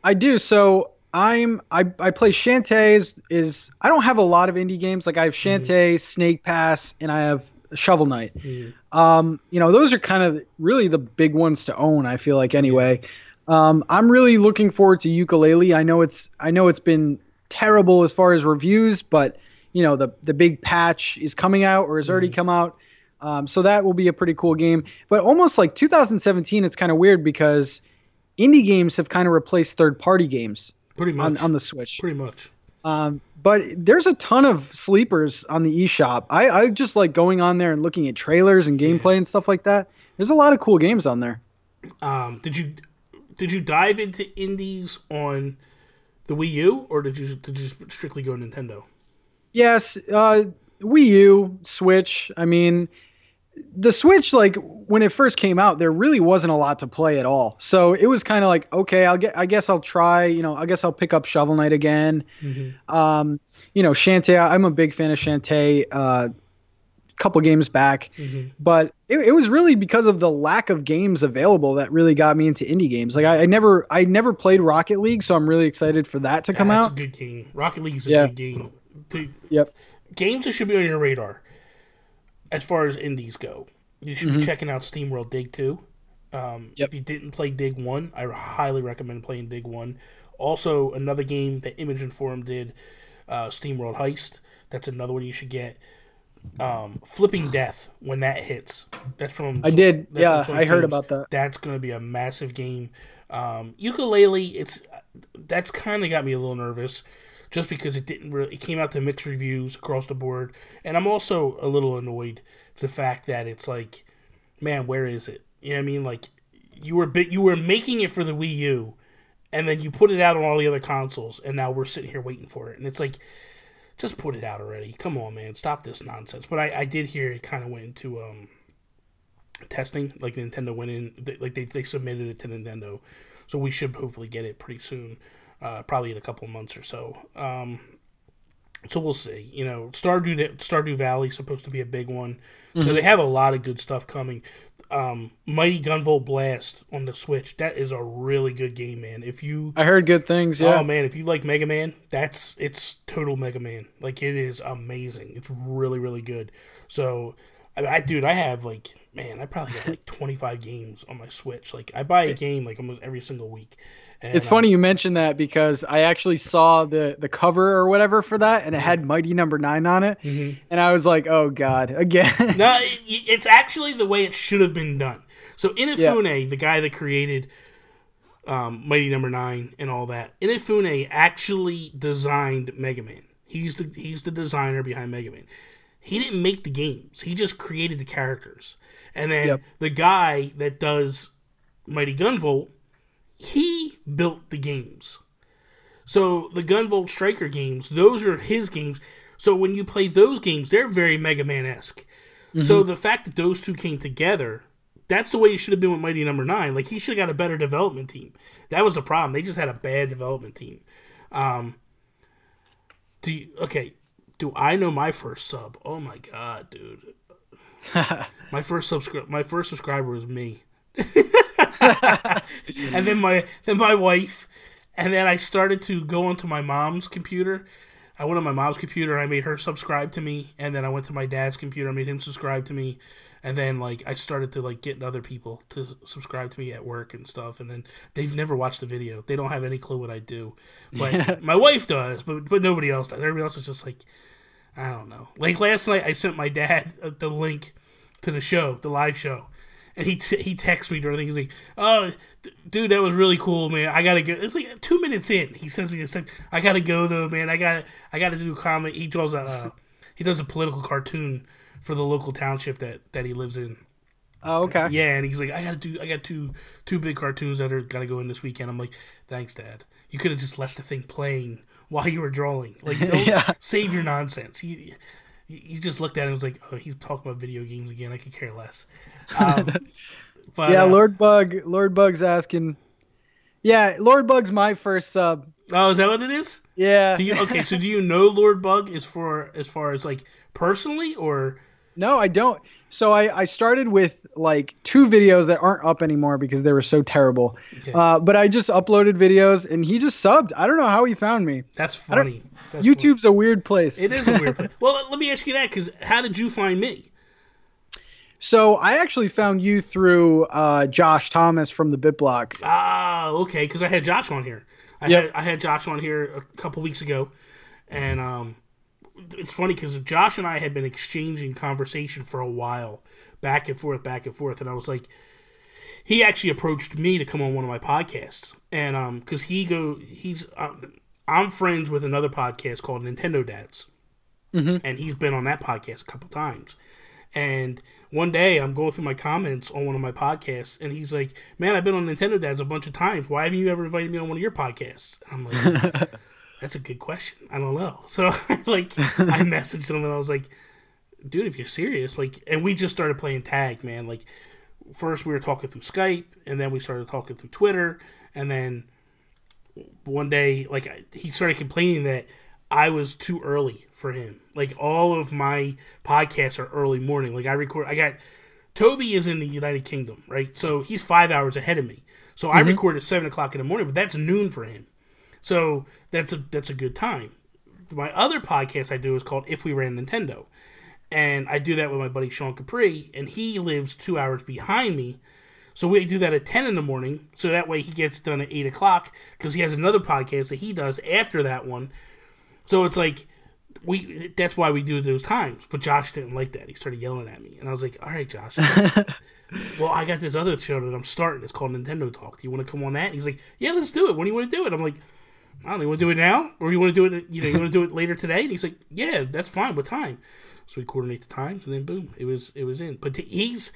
I do. So I play Shantae. Is I don't have a lot of indie games. Like I have Shantae, Snake Pass, and I have Shovel Knight. Those are kind of really the big ones to own. I feel like anyway. I'm really looking forward to Yooka-Laylee. I know it's been terrible as far as reviews, but the big patch is coming out or has already come out. So that will be a pretty cool game. But almost like 2017, it's kind of weird because indie games have kind of replaced third-party games pretty much on the Switch. Pretty much. But there's a ton of sleepers on the eShop. I just like going on there and looking at trailers and gameplay and stuff like that. There's a lot of cool games on there. Did you dive into indies on the Wii U, or did you strictly go Nintendo? Yes, Wii U, Switch. I mean, the Switch, like when it first came out, there really wasn't a lot to play at all. So it was kind of like, okay, I guess I'll try. I guess I'll pick up Shovel Knight again. Shantae. I'm a big fan of Shantae. couple games back, but it was really because of the lack of games available that really got me into indie games. Like I never played Rocket League, so I'm really excited for that to come out. That's a good game. Rocket League is a good game. Yep. Games that should be on your radar as far as indies go. You should be checking out SteamWorld Dig 2. If you didn't play Dig 1, I highly recommend playing Dig 1. Also, another game that Image and Forum did, SteamWorld Heist. That's another one you should get. Flipping Death, when that hits. That's from... I did. Yeah, I heard about that. That's going to be a massive game. Ukulele, that's kind of got me a little nervous, just because it came out to mixed reviews across the board. And I'm also a little annoyed the fact that it's like, man, where is it? You know what I mean? Like, you were making it for the Wii U, and then you put it out on all the other consoles, and now we're sitting here waiting for it. And it's like, just put it out already. Come on, man. Stop this nonsense. But I did hear it kind of went into testing. Like, Nintendo went in, like they submitted it to Nintendo. So we should hopefully get it pretty soon. Probably in a couple of months or so. So we'll see. You know, Stardew Valley is supposed to be a big one. So they have a lot of good stuff coming. Mighty Gunvolt Blast on the Switch. That is a really good game, man. I heard good things, yeah. Oh, man, if you like Mega Man, it's total Mega Man. Like, it is amazing. It's really, really good. So, I have, like, man, I probably got, like, 25 games on my Switch. Like, I buy a game, like, almost every single week. And, it's funny you mentioned that, because I actually saw the cover or whatever for that, and it had Mighty Number 9 on it, and I was like, oh god, again. No, it's actually the way it should have been done. So Inafune, the guy that created Mighty Number 9 and all that, Inafune actually designed Mega Man. He's the designer behind Mega Man. He didn't make the games. He just created the characters. And then the guy that does Mighty Gunvolt, he built the games. So the Gunvolt Striker games, those are his games. So when you play those games, they're very Mega Man-esque. So the fact that those two came together, that's the way it should have been with Mighty Number 9. Like, he should have got a better development team. That was the problem. They just had a bad development team. Do I know my first sub? Oh my god, dude. my first subscriber was me. And then my wife, and then I started to go onto my mom's computer. I went on my mom's computer and I made her subscribe to me, and then I went to my dad's computer and made him subscribe to me, and then like I started to like get other people to subscribe to me at work and stuff, and then they've never watched the video. They don't have any clue what I do, but my wife does, but nobody else does. Everybody else is just like, I don't know. Like last night, I sent my dad the link to the show, the live show. And he texts me during the thing. He's like, "Oh, dude, that was really cool, man. I gotta go." It's like 2 minutes in. He sends me this thing. I gotta go though, man. I gotta do a comment. He draws he does a political cartoon for the local township that he lives in. Oh, okay. Yeah, and he's like, I got two big cartoons that are gotta go in this weekend. I'm like, thanks, Dad. You could have just left the thing playing while you were drawing. Like, don't save your nonsense. You just looked at it and was like, oh, he's talking about video games again. I could care less. But, yeah, Lord Bug's asking. Yeah, Lord Bug's my first sub. Oh, is that what it is? Yeah. So do you know Lord Bug as far as like personally, or? No, I don't. So I started with like 2 videos that aren't up anymore because they were so terrible. Okay. But I just uploaded videos and he just subbed. I don't know how he found me. That's funny. YouTube's a weird place. It is a weird place. Well, let me ask you that, because how did you find me? So I actually found you through Josh Thomas from the BitBlock. Ah, okay, because I had Josh on here. I had Josh on here a couple weeks ago, and it's funny because Josh and I had been exchanging conversation for a while, back and forth, and I was like, he actually approached me to come on one of my podcasts, and because I'm friends with another podcast called Nintendo Dads, and he's been on that podcast a couple times, and one day I'm going through my comments on one of my podcasts, and he's like, "Man, I've been on Nintendo Dads a bunch of times. Why haven't you ever invited me on one of your podcasts?" And I'm like, that's a good question. I don't know. So I messaged him and I was like, dude, if you're serious, like, and we just started playing tag, man. Like, first we were talking through Skype, and then we started talking through Twitter, and then one day, like, he started complaining that I was too early for him. Like, all of my podcasts are early morning. Like, I got Toby is in the United Kingdom, right? So he's 5 hours ahead of me. So I record at 7 o'clock in the morning, but that's noon for him. So that's a good time. My other podcast I do is called If We Ran Nintendo. And I do that with my buddy Sean Capri, and he lives 2 hours behind me. So we do that at 10 in the morning, so that way he gets it done at 8 o'clock, because he has another podcast that he does after that one. So it's like, that's why we do those times. But Josh didn't like that. He started yelling at me. And I was like, all right, Josh. Well, I got this other show that I'm starting. It's called NintenTalk. Do you want to come on that? And he's like, yeah, let's do it. When do you want to do it? I'm like, I don't know. You want to do it now? Or you want to do it, you want to do it later today? And he's like, yeah, that's fine. What time? So we coordinate the times, and then boom, it was in. But it's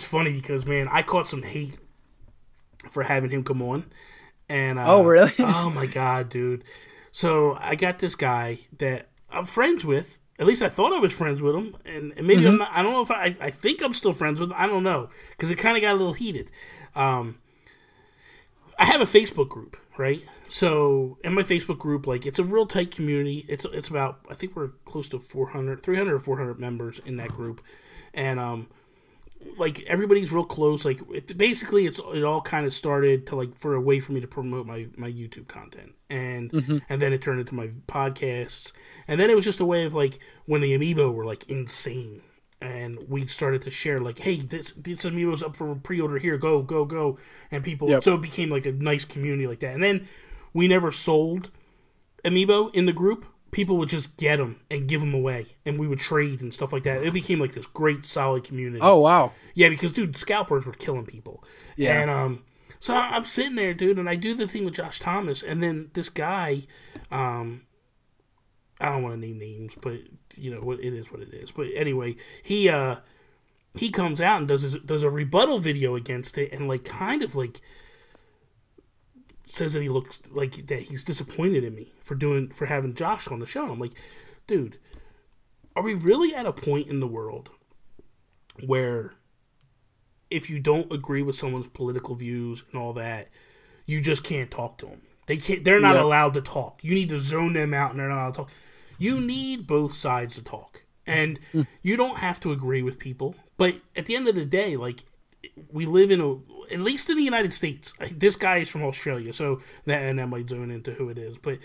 funny because, man, I caught some hate for having him come on. And oh, really? Oh, my God, dude. So I got this guy that I'm friends with. At least I thought I was friends with him, and maybe I'm not. I don't know if I think I'm still friends with him. I don't know, because it kind of got a little heated. I have a Facebook group, right? So in my Facebook group, like, it's a real tight community. It's about, I think we're close to 300 or 400 members in that group, and like, everybody's real close. Like, it all kind of started to, like, for a way for me to promote my YouTube content, and then it turned into my podcasts, and then it was just a way of, like, when the Amiibo were, like, insane, and we started to share, like, hey, this Amiibo's up for pre-order here, go, and people, so it became like a nice community like that. And then we never sold Amiibo in the group. People would just get them and give them away, and we would trade and stuff like that. It became like this great, solid community. Oh, wow. Yeah, because, dude, scalpers were killing people. Yeah. And so I'm sitting there, dude, and I do the thing with Josh Thomas, and then this guy, I don't want to name names, but, it is what it is. But anyway, he comes out and does a rebuttal video against it, and, like, kind of, like, says that he looks like that he's disappointed in me for having Josh on the show. I'm like, dude, are we really at a point in the world where if you don't agree with someone's political views and all that, you just can't talk to them? They're not allowed to talk. You need to zone them out, and they're not allowed to talk. You need both sides to talk, and you don't have to agree with people. But at the end of the day, like, we live at least in the United States. This guy is from Australia, so that might zone into who it is. But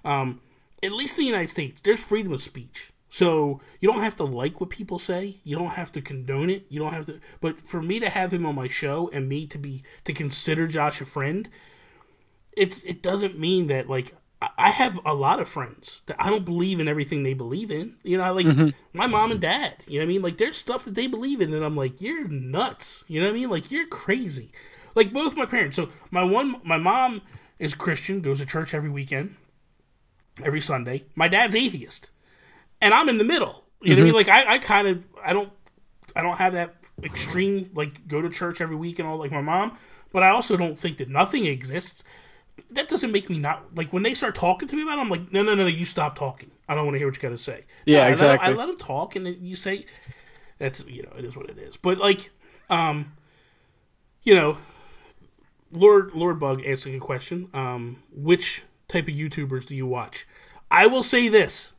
at least in the United States, there's freedom of speech. So you don't have to like what people say. You don't have to condone it. You don't have to. But for me to have him on my show and me to consider Josh a friend, it doesn't mean that, like, I have a lot of friends that I don't believe in everything they believe in. Like, my mom and dad, you know what I mean? Like, there's stuff that they believe in, and I'm like, you're nuts. You know what I mean? Like, you're crazy. Like, both my parents. So, my mom is Christian, goes to church every weekend, every Sunday. My dad's atheist. And I'm in the middle. You know what I mean? Like, I don't have that extreme, like, go to church every week and all, like my mom, but I also don't think that nothing exists. That doesn't make me not, like, when they start talking to me about it, I'm like, no, you stop talking. I don't want to hear what you got to say. Yeah, exactly. I let them talk, and you say, that's, it is what it is. But, like, Lord Bug asking a question, which type of YouTubers do you watch? I will say this.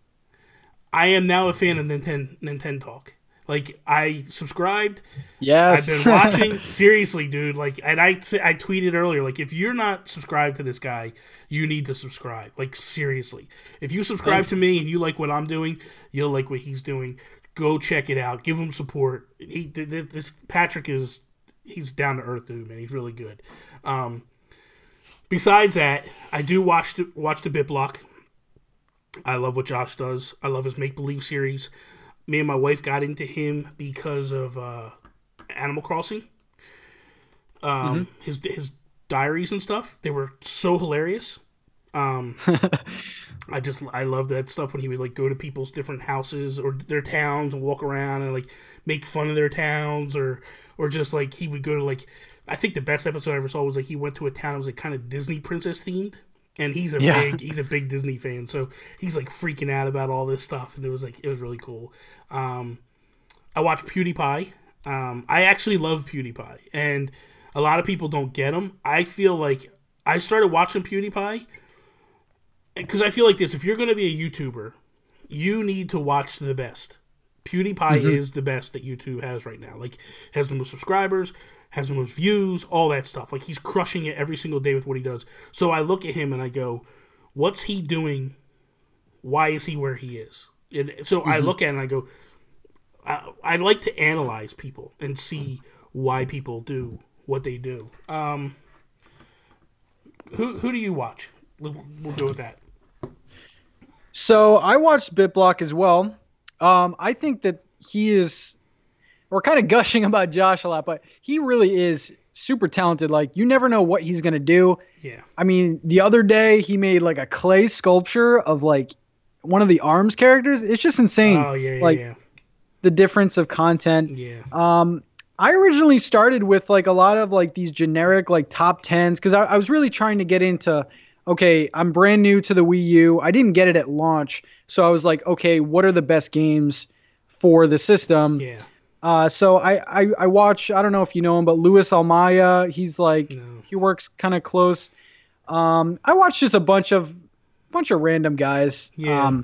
I am now a fan of NintenTalk. Like, I subscribed. Yes. I've been watching. Seriously, dude. Like, and I tweeted earlier, like, if you're not subscribed to this guy, you need to subscribe. Like, seriously. If you subscribe to me and you like what I'm doing, you'll like what he's doing. Go check it out. Give him support. This Patrick he's down to earth, dude, man. He's really good. Besides that, I do watch the BitBlock. I love what Josh does. I love his make-believe series. Me and my wife got into him because of Animal Crossing. His diaries and stuff, they were so hilarious. I love that stuff when he would, like, go to people's different houses or their towns and walk around and, like, make fun of their towns, or just, like, he would go to, like, I think the best episode I ever saw was, like, he went to a town that was, like, kind of Disney princess themed. And he's a big Disney fan, so he's, like, freaking out about all this stuff, and it was really cool. I watch PewDiePie. I actually love PewDiePie, and a lot of people don't get him. I feel like I started watching PewDiePie, because I feel like this: if you're going to be a YouTuber, you need to watch the best. PewDiePie is the best that YouTube has right now. Like, has the most subscribers, has the most views, all that stuff. Like, he's crushing it every single day with what he does. So I look at him and I go, what's he doing? Why is he where he is? And so I look at it and I go, I like to analyze people and see why people do what they do. Who do you watch? We'll go with that. So I watched BitBlock as well. I think that he is, we're kind of gushing about Josh a lot, but he really is super talented. Like, you never know what he's going to do. Yeah. I mean, the other day he made like a clay sculpture of like one of the ARMS characters. It's just insane. Oh, yeah, like, yeah. The difference of content. Yeah. I originally started with like a lot of like these generic like top 10s because I was really trying to get into, okay, I'm brand new to the Wii U. I didn't get it at launch. So I was like, okay, what are the best games for the system? Yeah. So I watch, I don't know if you know him, but Luis Almaya, he's like, he works kind of close. I watch just a bunch of random guys. Yeah.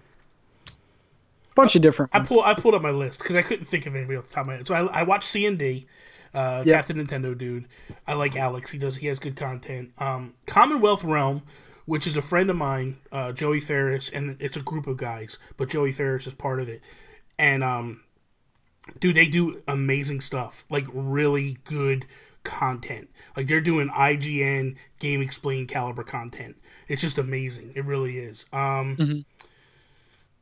Bunch of different ones. I pulled up my list because I couldn't think of anybody off the top of my head. So I watched C&D, Captain Nintendo dude. I like Alex. He has good content. Commonwealth Realm, which is a friend of mine, Joey Ferris, and it's a group of guys, but Joey Ferris is part of it. And dude, they do amazing stuff, like really good content. Like, they're doing IGN Game Explain caliber content. It's just amazing. It really is.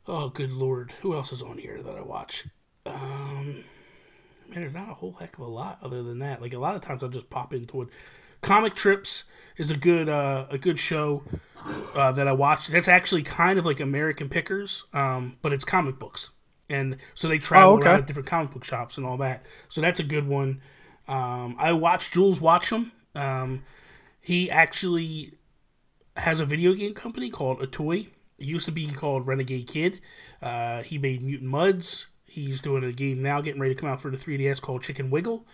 Oh, good Lord. Who else is on here that I watch? Man, there's not a whole heck of a lot other than that. Like, a lot of times I'll just pop into it. Comic Trips is a good show that I watch. That's actually kind of like American Pickers, but it's comic books. And so they travel around to different comic book shops and all that. So that's a good one. I watch Jules Watcham. He actually has a video game company called A Toy. It used to be called Renegade Kid. He made Mutant Mudds. He's doing a game now getting ready to come out for the 3DS called Chicken Wiggle.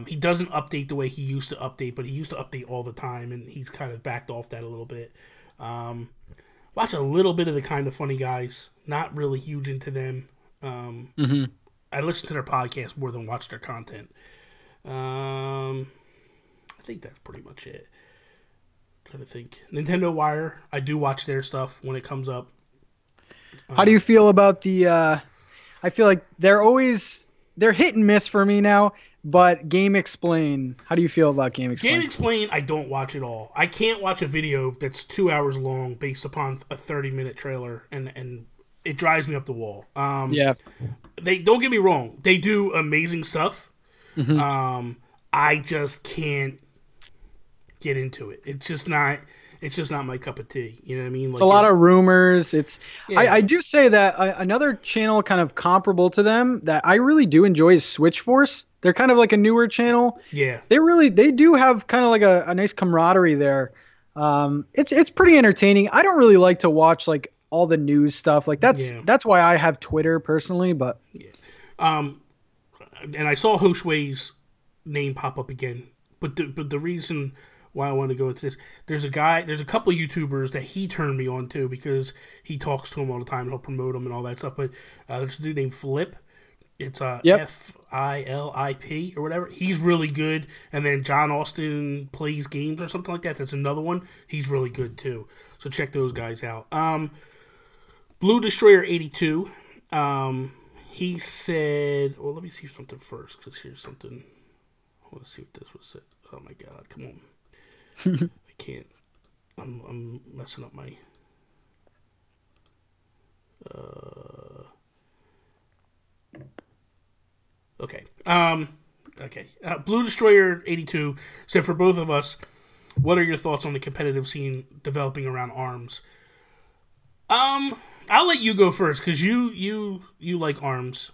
He doesn't update the way he used to update, but he used to update all the time, and he's kind of backed off that a little bit. Watch a little bit of the Kind of Funny guys. Not really huge into them. I listen to their podcast more than watch their content. I think that's pretty much it. Trying to think. Nintendo Wire, I do watch their stuff when it comes up. How do you feel about the I feel like they're hit and miss for me now, but Game Explain, how do you feel about Game Explain? Game Explain, I don't watch at all. I can't watch a video that's 2 hours long based upon a 30-minute trailer, and it drives me up the wall. Yeah. They don't get me wrong. They do amazing stuff. I just can't get into it. It's just not my cup of tea. You know what I mean? Like, it's a lot of rumors. I do say that another channel kind of comparable to them that I really do enjoy is Switch Force. They're kind of like a newer channel. Yeah. They do have kind of like a nice camaraderie there. It's pretty entertaining. I don't really like to watch like all the news stuff. Like that's why I have Twitter personally, but and I saw Hoshui's name pop up again. But the reason why I want to go into this, there's a couple of YouTubers that he turned me on to because he talks to him all the time and he'll promote them and all that stuff. But there's a dude named Flip. It's Filip or whatever. He's really good. And then John Austin Plays Games or something like that. That's another one. He's really good too. So check those guys out. Blue Destroyer 82. He said, well, let me see something first because here's something. I want to see what this was. Oh my God, come on. I can't. I'm messing up my. Okay. Okay. Blue Destroyer 82 said, for both of us, what are your thoughts on the competitive scene developing around ARMS? I'll let you go first because you like ARMS.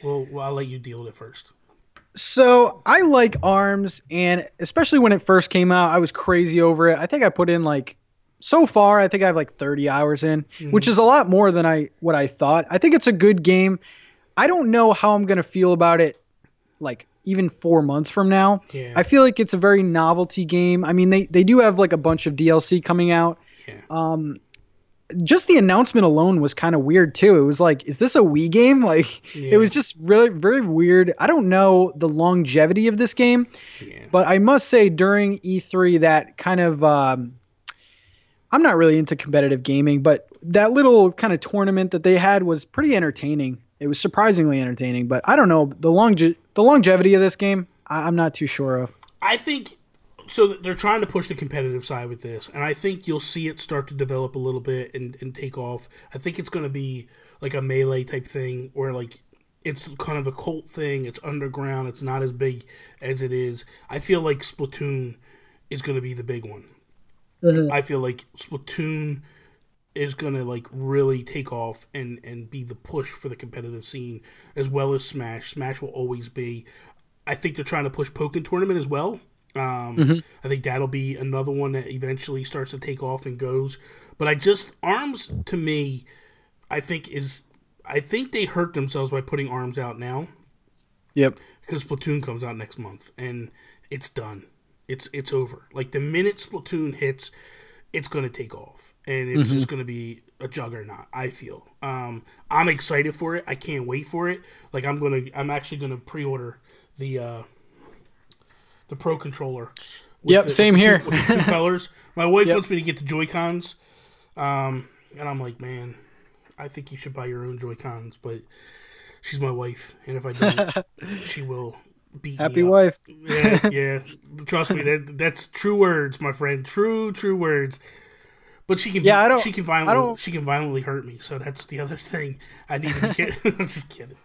Well, I'll let you deal with it first. So I like ARMS, and especially when it first came out, I was crazy over it. I think I put in so far, I think I have 30 hours in, which is a lot more than what I thought. I think it's a good game. I don't know how I'm going to feel about it, even 4 months from now. Yeah. I feel like it's a very novelty game. I mean, they do have a bunch of DLC coming out. Yeah. just the announcement alone was kind of weird too. It was like, is this a Wii game? Like, it was just really very weird. I don't know the longevity of this game, but I must say during E3 that kind of I'm not really into competitive gaming, but that little kind of tournament that they had was pretty entertaining. It was surprisingly entertaining, but I don't know the longevity of this game. I'm not too sure of. I think so. They're trying to push the competitive side with this, and I think you'll see it start to develop a little bit and take off. I think it's going to be like a Melee type thing, where like it's kind of a cult thing. It's underground. It's not as big as it is. I feel like Splatoon is going to be the big one. Mm-hmm. I feel like Splatoon is going to like really take off and be the push for the competitive scene, as well as Smash. Smash will always be. I think they're trying to push Pokken Tournament as well. I think that'll be another one that eventually starts to take off and goes. But ARMS to me, I think they hurt themselves by putting ARMS out now. Yep. Because Splatoon comes out next month and it's done. It's over. Like the minute Splatoon hits, it's going to take off, and it's just going to be a juggernaut. I feel. I'm excited for it. I can't wait for it. Like I'm actually gonna pre-order the Pro controller. Same here. With the two colors. My wife wants me to get the Joy-Cons, and I'm like, man, I think you should buy your own Joy-Cons, but she's my wife, and if I don't, she will. Happy wife. Yeah. Trust me, that's true words, my friend. True words. But she can violently hurt me. So that's the other thing I need to be kidding. I'm just kidding.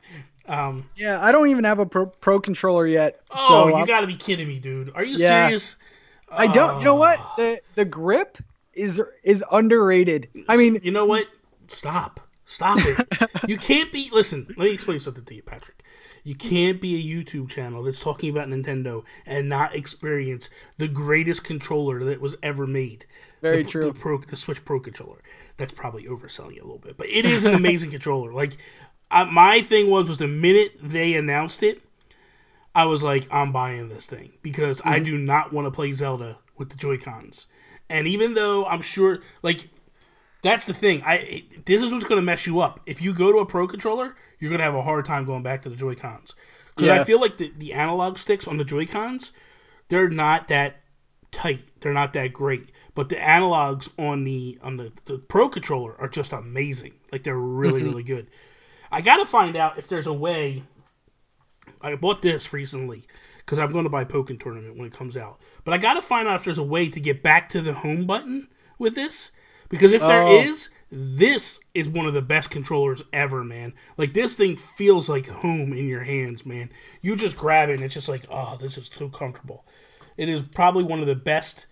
I don't even have a pro controller yet. Oh, so you got to be kidding me, dude. Are you serious? I don't. You know what? The grip is underrated. I mean, you know what? Stop it. You can't be. Listen, let me explain something to you, Patrick. You can't be a YouTube channel that's talking about Nintendo and not experience the greatest controller that was ever made. Very true. The Switch Pro controller. That's probably overselling it a little bit, but it is an amazing controller. Like, my thing was the minute they announced it, I was like, I'm buying this thing because I do not want to play Zelda with the Joy-Cons. And even though I'm sure, like, that's the thing. This is what's going to mess you up. If you go to a Pro controller, you're going to have a hard time going back to the Joy-Cons. Because I feel like the analog sticks on the Joy-Cons, they're not that tight. They're not that great. But the analogs on the Pro controller are just amazing. Like, they're really, really good. I got to find out if there's a way. I bought this recently because I'm going to buy Pokken Tournament when it comes out. But I got to find out if there's a way to get back to the home button with this. Because if there is, this is one of the best controllers ever, man. Like, this thing feels like home in your hands, man. You just grab it, and it's just like, oh, this is so comfortable. It is probably one of the best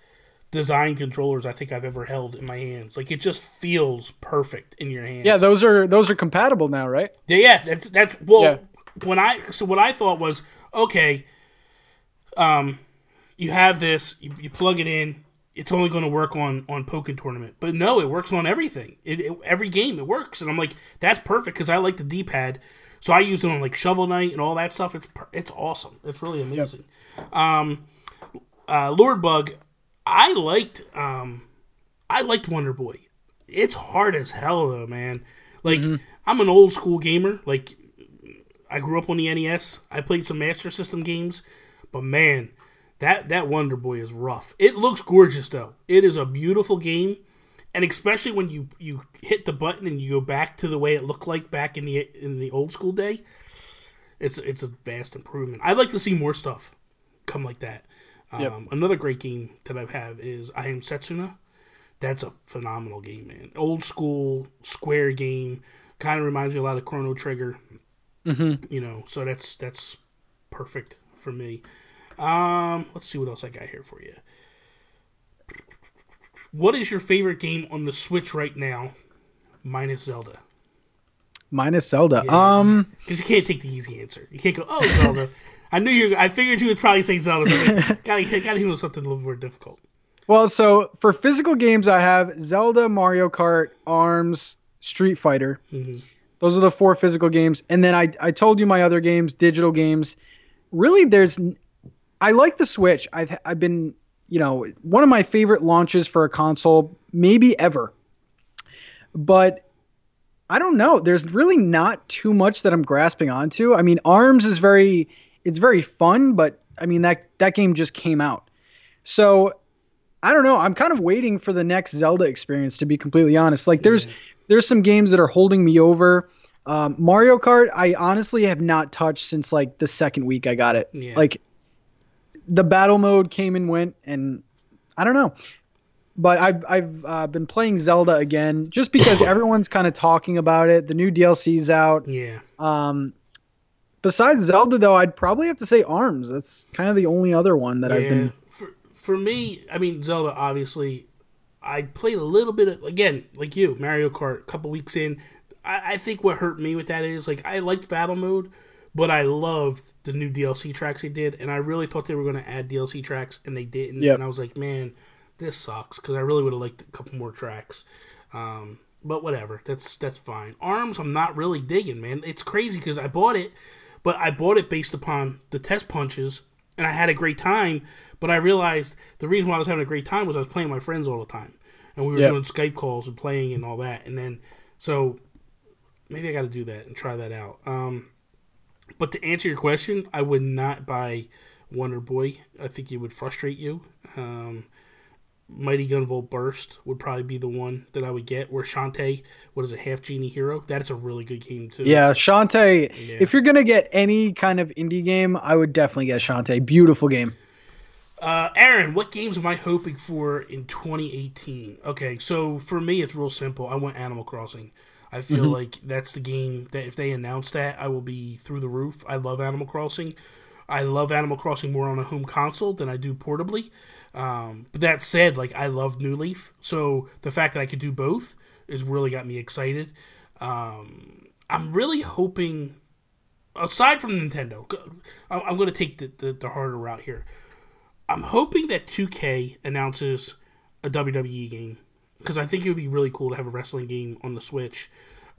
design controllers I think I've ever held in my hands. Like, it just feels perfect in your hands. Yeah, those are compatible now, right? Yeah, that's well. Yeah. What I thought was, okay, you have this, you plug it in. It's only going to work on Pokken Tournament. But no, it works on everything. Every game, it works. And I'm like, that's perfect because I like the D-pad. So I use it on like Shovel Knight and all that stuff. It's awesome. It's really amazing. Yep. Lord Bug, I liked Wonder Boy. It's hard as hell though, man. Like, I'm an old school gamer. Like, I grew up on the NES. I played some Master System games. But man, That Wonder Boy is rough. It looks gorgeous, though. It is a beautiful game. And especially when you hit the button and you go back to the way it looked like back in the old school day, it's a vast improvement. I'd like to see more stuff come like that. Another great game that I have is I Am Setsuna. That's a phenomenal game, man. Old school, square game. Kind of reminds me a lot of Chrono Trigger. You know, so that's perfect for me. Let's see what else I got here for you. What is your favorite game on the Switch right now, minus Zelda? Minus Zelda. Yeah. Because you can't take the easy answer. You can't go, oh, Zelda. I figured you would probably say Zelda. So like, gotta hit with something a little more difficult. Well, so for physical games, I have Zelda, Mario Kart, ARMS, Street Fighter. Those are the 4 physical games. And then I told you my other games, digital games. Really, I like the Switch. I've been, one of my favorite launches for a console, maybe ever. but I don't know. There's really not too much that I'm grasping onto. I mean, Arms is it's very fun, but I mean that game just came out. So I don't know. I'm kind of waiting for the next Zelda experience, to be completely honest. Like Yeah, there's some games that are holding me over. Mario Kart, I honestly have not touched since like the second week I got it. yeah. Like the battle mode came and went, and I don't know. But I've been playing Zelda again just because everyone's kind of talking about it. The new DLC's out. Yeah. Besides Zelda, though, I'd probably have to say Arms. That's kind of the only other one that I've Yeah. been. For me, I mean, Zelda, obviously, I played a little bit of, again, like you, Mario Kart, a couple weeks in. I think what hurt me with that is, like, I liked battle mode, but I loved the new DLC tracks they did, and I really thought they were going to add DLC tracks, and they didn't. Yep. And I was like, man, this sucks, because I really would have liked a couple more tracks. But whatever, that's fine. Arms, I'm not really digging, man. It's crazy, because I bought it, but I bought it based upon the test punches, and I had a great time, but I realized the reason why I was having a great time was I was playing with my friends all the time. And we were doing Skype calls and playing and all that. And then, so maybe I got to do that and try that out. But to answer your question, I would not buy Wonder Boy. I think it would frustrate you. Mighty Gunvolt Burst would probably be the one that I would get. Where Shantae, what is it, Half Genie Hero? That is a really good game too. Yeah, Shantae. Yeah. If you're gonna get any kind of indie game, I would definitely get Shantae. Beautiful game. Aaron, what games am I hoping for in 2018? Okay, so for me, it's real simple. I want Animal Crossing. I feel like that's the game that if they announce that, I will be through the roof. I love Animal Crossing. I love Animal Crossing more on a home console than I do portably. But that said, like, I love New Leaf, so the fact that I could do both has really got me excited. I'm really hoping, aside from Nintendo, I'm going to take the harder route here. I'm hoping that 2K announces a WWE game, because I think it would be really cool to have a wrestling game on the Switch.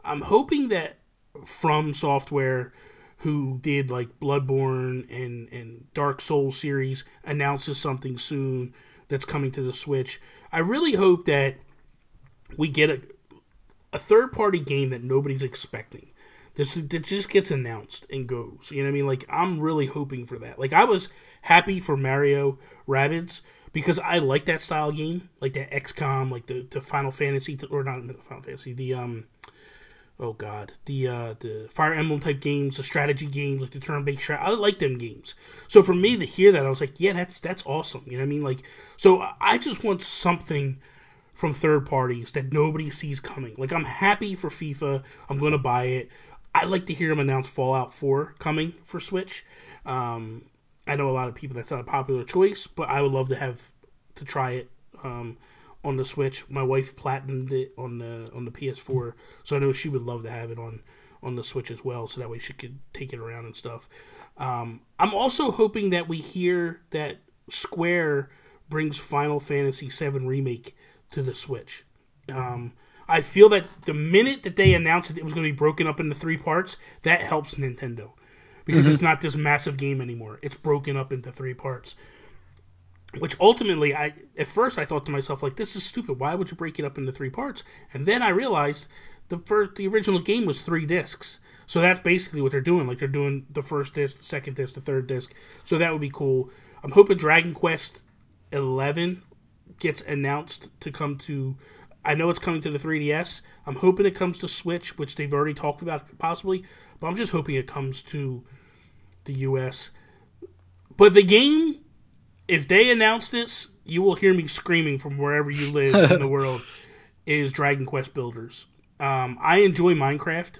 I'm hoping that From Software, who did like Bloodborne and Dark Souls series, announces something soon that's coming to the Switch. I really hope that we get a third-party game that nobody's expecting. That just gets announced and goes. You know what I mean? Like, I'm really hoping for that. Like, I was happy for Mario Rabbids because I like that style game. Like, that XCOM, like the Final Fantasy, or not Final Fantasy, the Fire Emblem type games, the strategy games, like the turn-based strategy. I like them games. So for me to hear that, I was like, yeah, that's awesome. You know what I mean? Like, so I just want something from third parties that nobody sees coming. Like, I'm happy for FIFA. I'm going to buy it. I'd like to hear them announce Fallout 4 coming for Switch. I know a lot of people that's not a popular choice, but I would love to try it on the Switch. My wife platinumed it on the PS4, so I know she would love to have it on the Switch as well, so that way she could take it around and stuff. I'm also hoping that we hear that Square brings Final Fantasy VII Remake to the Switch. I feel that the minute that they announced that it was going to be broken up into 3 parts, that helps Nintendo. Because it's not this massive game anymore. It's broken up into 3 parts. Which ultimately, at first I thought to myself, like, this is stupid. Why would you break it up into 3 parts? And then I realized the original game was 3 discs. So that's basically what they're doing. Like, they're doing the first disc, the second disc, the third disc. So that would be cool. I'm hoping Dragon Quest 11 gets announced to come to... I know it's coming to the 3DS. I'm hoping it comes to Switch, which they've already talked about possibly. But I'm just hoping it comes to the US. But the game, if they announce this, you will hear me screaming from wherever you live in the world, is Dragon Quest Builders. I enjoy Minecraft.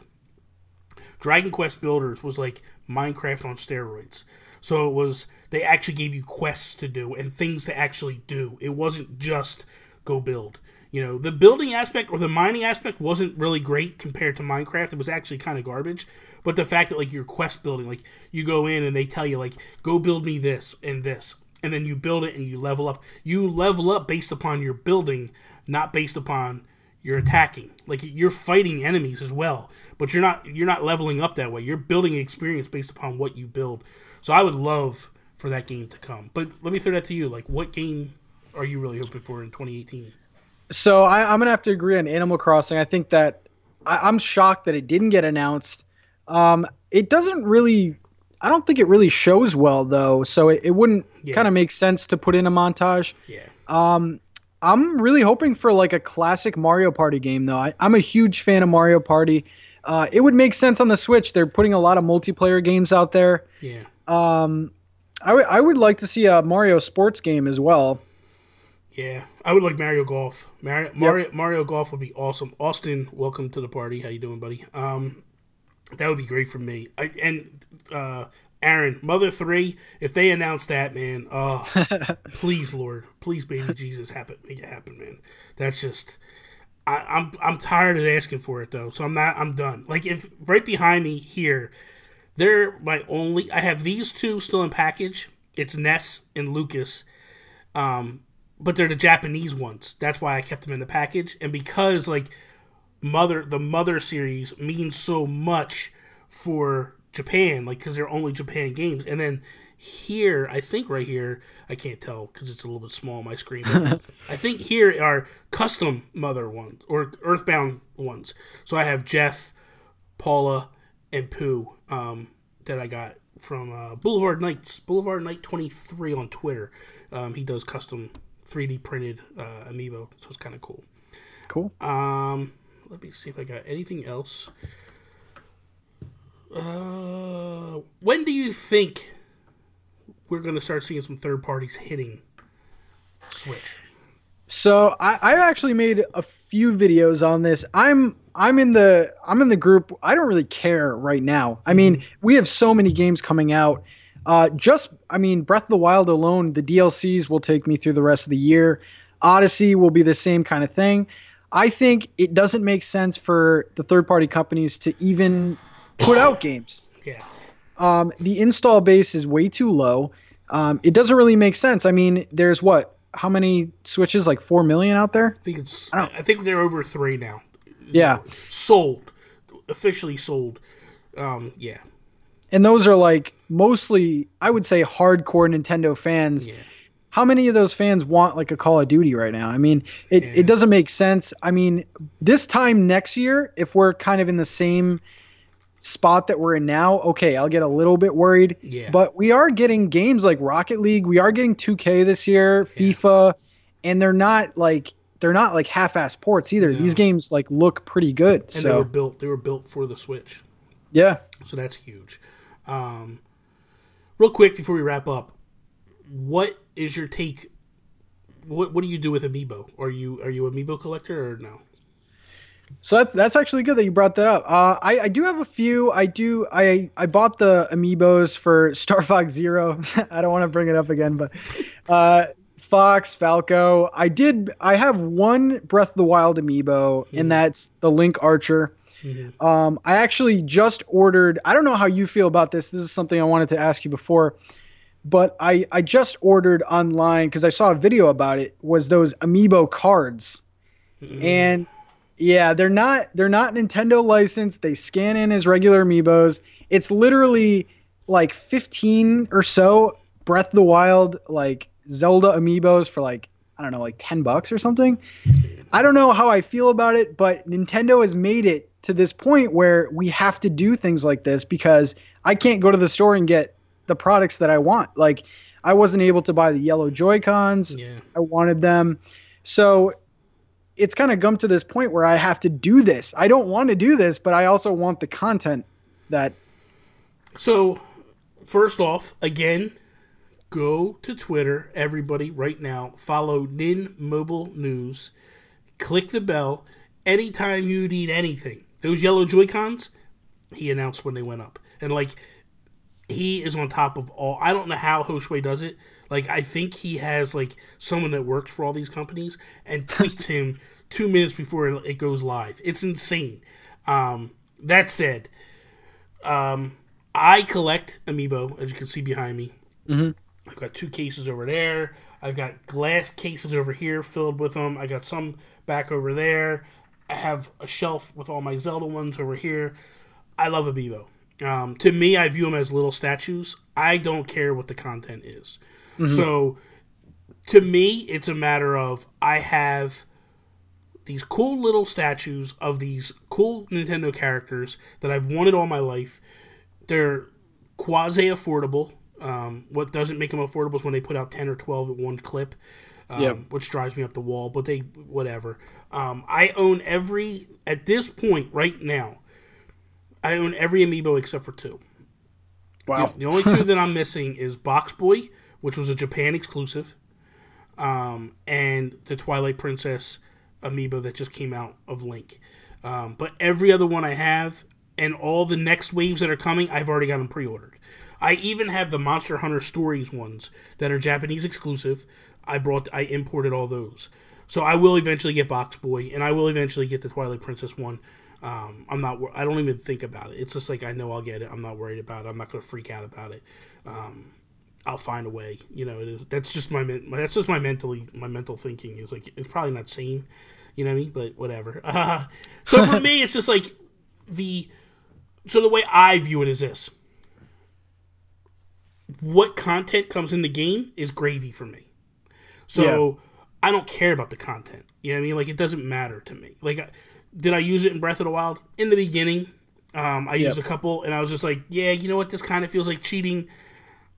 Dragon Quest Builders was like Minecraft on steroids. So it was, they actually gave you quests to do and things to actually do. It wasn't just go build. You know, the building aspect or the mining aspect wasn't really great compared to Minecraft. It was actually kind of garbage. But the fact that, like, you're quest building, like, you go in and they tell you, like, go build me this and this. And then you build it and you level up. You level up based upon your building, not based upon your attacking. Like, you're fighting enemies as well. But you're not leveling up that way. You're building experience based upon what you build. So I would love for that game to come. But let me throw that to you. Like, what game are you really hoping for in 2018? So I'm gonna have to agree on Animal Crossing. I think that I'm shocked that it didn't get announced. It doesn't really. I don't think it really shows well though, so it wouldn't kind Yeah, of make sense to put in a montage. yeah. Um, I'm really hoping for like a classic Mario Party game though. I'm a huge fan of Mario Party. It would make sense on the Switch. They're putting a lot of multiplayer games out there. Yeah. Um, I would like to see a Mario sports game as well. Yeah, I would like Mario Golf. Mario Yep. Mario Golf would be awesome. Austin, welcome to the party. How you doing, buddy? That would be great for me. Aaron, Mother 3. If they announce that, man, please, Lord, please, baby Jesus, make it happen, man. That's just. I'm tired of asking for it though, so I'm not. I'm done. Like if right behind me here, they're my only. I have these two still in package. It's Ness and Lucas. But they're the Japanese ones. That's why I kept them in the package. And because like the Mother series means so much for Japan, like because they're only Japan games. And then here, I think right here, I can't tell because it's a little bit small on my screen. But I think here are custom Mother ones or Earthbound ones. So I have Jeff, Paula, and Pooh that I got from Boulevard Night 23 on Twitter. He does custom 3D printed Amiibo, so it's kind of cool. Cool. Let me see if I got anything else. When do you think we're going to start seeing some third parties hitting Switch? So I actually made a few videos on this. I'm in the group. I don't really care right now. I mean, we have so many games coming out. Breath of the Wild alone, the DLCs will take me through the rest of the year. Odyssey will be the same kind of thing. I think it doesn't make sense for the third-party companies to even put out games. Yeah. The install base is way too low. It doesn't really make sense. I mean, there's how many Switches? Like 4 million out there? I think they're over 3 now. Yeah. Sold. Officially sold. Yeah. And those are like mostly, I would say, hardcore Nintendo fans. Yeah. How many of those fans want like a Call of Duty right now? I mean, it doesn't make sense. I mean, this time next year, if we're kind of in the same spot that we're in now, okay, I'll get a little bit worried. Yeah. But we are getting games like Rocket League. We are getting 2K this year, FIFA, and they're not like half-ass ports either. No. These games like look pretty good. And they were built for the Switch. Yeah. So that's huge. Real quick before we wrap up, what is your take? What do you do with Amiibo? Are you Amiibo collector or no? So that's actually good that you brought that up. I do have a few. I bought the Amiibos for Star Fox Zero. I don't want to bring it up again, but Fox, Falco. I have one Breath of the Wild Amiibo, and that's the Link Archer. Mm-hmm. I actually just ordered. I don't know how you feel about this. This is something I wanted to ask you before, but I just ordered online because I saw a video about it. Was those Amiibo cards, and yeah, they're not Nintendo licensed. They scan in as regular Amiibos. It's literally like 15 or so Breath of the Wild like Zelda Amiibos for like, I don't know, like $10 or something. I don't know how I feel about it, but Nintendo has made it to this point where we have to do things like this because I can't go to the store and get the products that I want. Like, I wasn't able to buy the yellow Joy-Cons. Yeah. I wanted them. So it's kind of come to this point where I have to do this. I don't want to do this, but I also want the content that... So, first off, again, go to Twitter, everybody, right now. Follow Nin Mobile News. Click the bell. Anytime you need anything. Those yellow Joy-Cons, he announced when they went up. And, like, he is on top of all... I don't know how Hoshway does it. Like, I think he has, like, someone that worked for all these companies and tweets him 2 minutes before it goes live. It's insane. That said, I collect Amiibo, as you can see behind me. Mm-hmm. I've got 2 cases over there. I've got glass cases over here filled with them. I got some back over there. I have a shelf with all my Zelda ones over here. I love Amiibo. To me, I view them as little statues. I don't care what the content is. Mm-hmm. So, to me, it's a matter of I have these cool little statues of these cool Nintendo characters that I've wanted all my life. They're quasi affordable. What doesn't make them affordable is when they put out 10 or 12 at one clip, which drives me up the wall, but whatever. I own at this point right now, I own every Amiibo except for 2. Wow. The only 2 that I'm missing is Box Boy, which was a Japan exclusive, and the Twilight Princess Amiibo that just came out of Link. But every other one I have, and all the next waves that are coming, I've already got them pre-ordered. I even have the Monster Hunter Stories ones that are Japanese exclusive. I imported all those. So I will eventually get Box Boy, and I will eventually get the Twilight Princess one. I don't even think about it. It's just like, I know I'll get it. I'm not worried about it. I'm not going to freak out about it. I'll find a way. That's just my mental thinking is like, it's probably not sane, you know what I mean? But whatever. So for me, it's just like the way I view it is this: what content comes in the game is gravy for me. So I don't care about the content. You know what I mean? Like, it doesn't matter to me. Like, did I use it in Breath of the Wild? In the beginning, I used a couple, and I was just like, yeah, you know what? This kind of feels like cheating.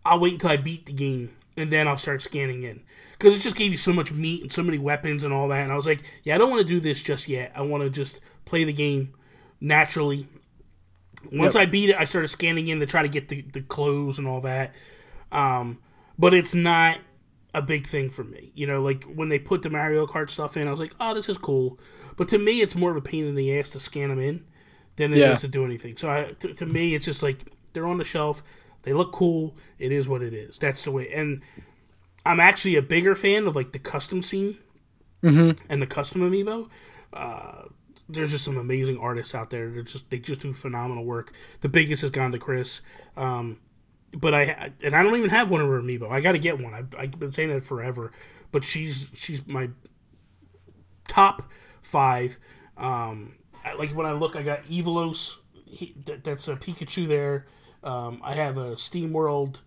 I'll wait until I beat the game, and then I'll start scanning in. Because it just gave you so much meat and so many weapons and all that. And I was like, yeah, I don't want to do this just yet. I want to just play the game naturally. Once I beat it, I started scanning in to try to get the clothes and all that. But it's not a big thing for me. Like when they put the Mario Kart stuff in, I was like, oh, this is cool. But to me, it's more of a pain in the ass to scan them in than it is to do anything. So to me, it's just like, they're on the shelf. They look cool. It is what it is. That's the way. And I'm actually a bigger fan of like the custom scene and the custom Amiibo. There's just some amazing artists out there. They just do phenomenal work. The biggest has gone to Chris. But I don't even have one of her Amiibo. I got to get one. I've been saying that forever. But she's my top 5. Like when I look, I got Evolos. That's a Pikachu there. I have a SteamWorld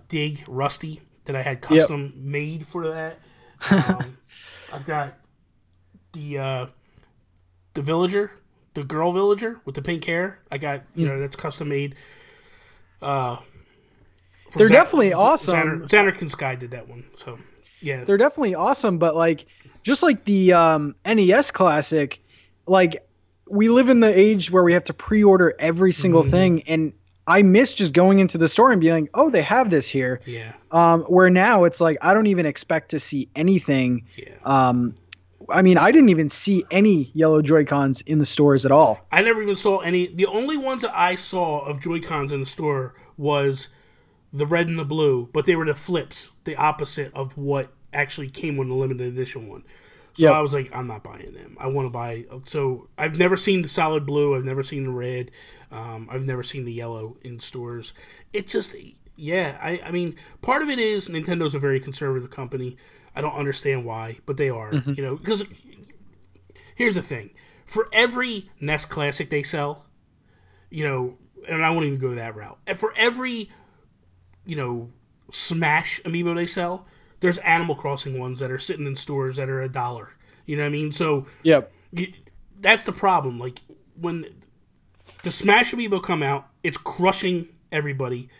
Dig Rusty that I had custom made for that. I've got the villager, the girl villager with the pink hair. I got that's custom made. They're definitely awesome. Xanarkin Sky did that one, so yeah. They're definitely awesome, but like just like the NES Classic, like we live in the age where we have to pre-order every single thing, and I miss just going into the store and being like, oh, they have this here. Yeah. Where now it's like, I don't even expect to see anything. Yeah. I mean, I didn't even see any yellow Joy-Cons in the stores at all. I never even saw any. The only ones that I saw of Joy-Cons in the store was the red and the blue, but they were the flips, the opposite of what actually came with the limited edition one. So I was like, I'm not buying them. I want to buy. So I've never seen the solid blue. I've never seen the red. I've never seen the yellow in stores. It just, I mean, part of it is Nintendo's a very conservative company. I don't understand why, but they are. Because here's the thing: for every NES Classic they sell, and I won't even go that route. And for every, Smash Amiibo they sell, there's Animal Crossing ones that are sitting in stores that are $1. You know what I mean? So that's the problem. Like when the Smash Amiibo come out, it's crushing everybody.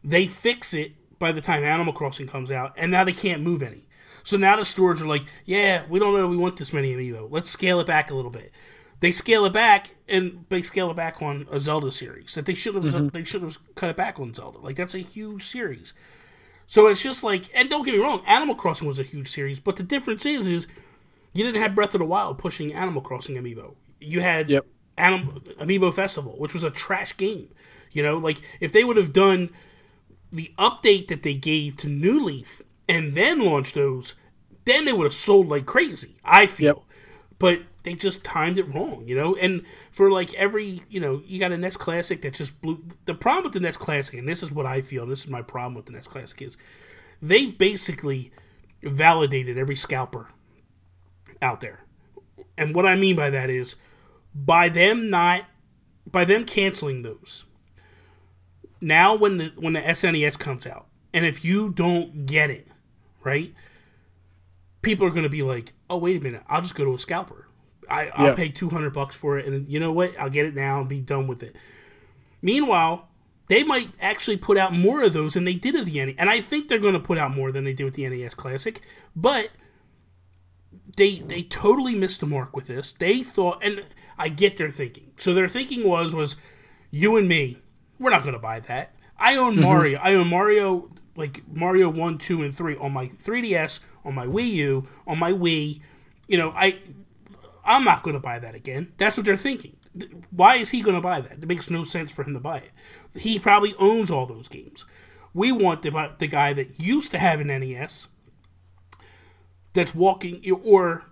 They fix it by the time Animal Crossing comes out, and now they can't move any. So now the stores are like, yeah, we don't know we want this many Amiibo. Let's scale it back a little bit. They scale it back, and they scale it back on a Zelda series that they should have. They should have cut it back on Zelda. Like, that's a huge series. So it's just like, and don't get me wrong, Animal Crossing was a huge series, but the difference is you didn't have Breath of the Wild pushing Animal Crossing Amiibo. You had Amiibo Festival, which was a trash game. Like if they would have done the update that they gave to New Leaf and then launched those, then they would have sold like crazy, I feel. But they just timed it wrong, And for like every, you got a NES Classic that just blew. The problem with the NES Classic, and this is what I feel, this is my problem with the NES Classic, is they've basically validated every scalper out there. And what I mean by that is, by them canceling those, now when the SNES comes out, and if you don't get it, right, people are going to be like, oh, wait a minute, I'll just go to a scalper. I'll pay $200 for it, and you know what? I'll get it now and be done with it. Meanwhile, they might actually put out more of those than they did of the NES. And I think they're going to put out more than they did with the NES Classic. But they totally missed the mark with this. They thought, and I get their thinking. So their thinking was you and me, we're not going to buy that. I own Mario. I own Mario, like Mario 1, 2, and 3 on my 3DS, on my Wii U, on my Wii. You know, I'm not going to buy that again. That's what they're thinking. Why is he going to buy that? It makes no sense for him to buy it. He probably owns all those games. We want the guy that used to have an NES that's walking, or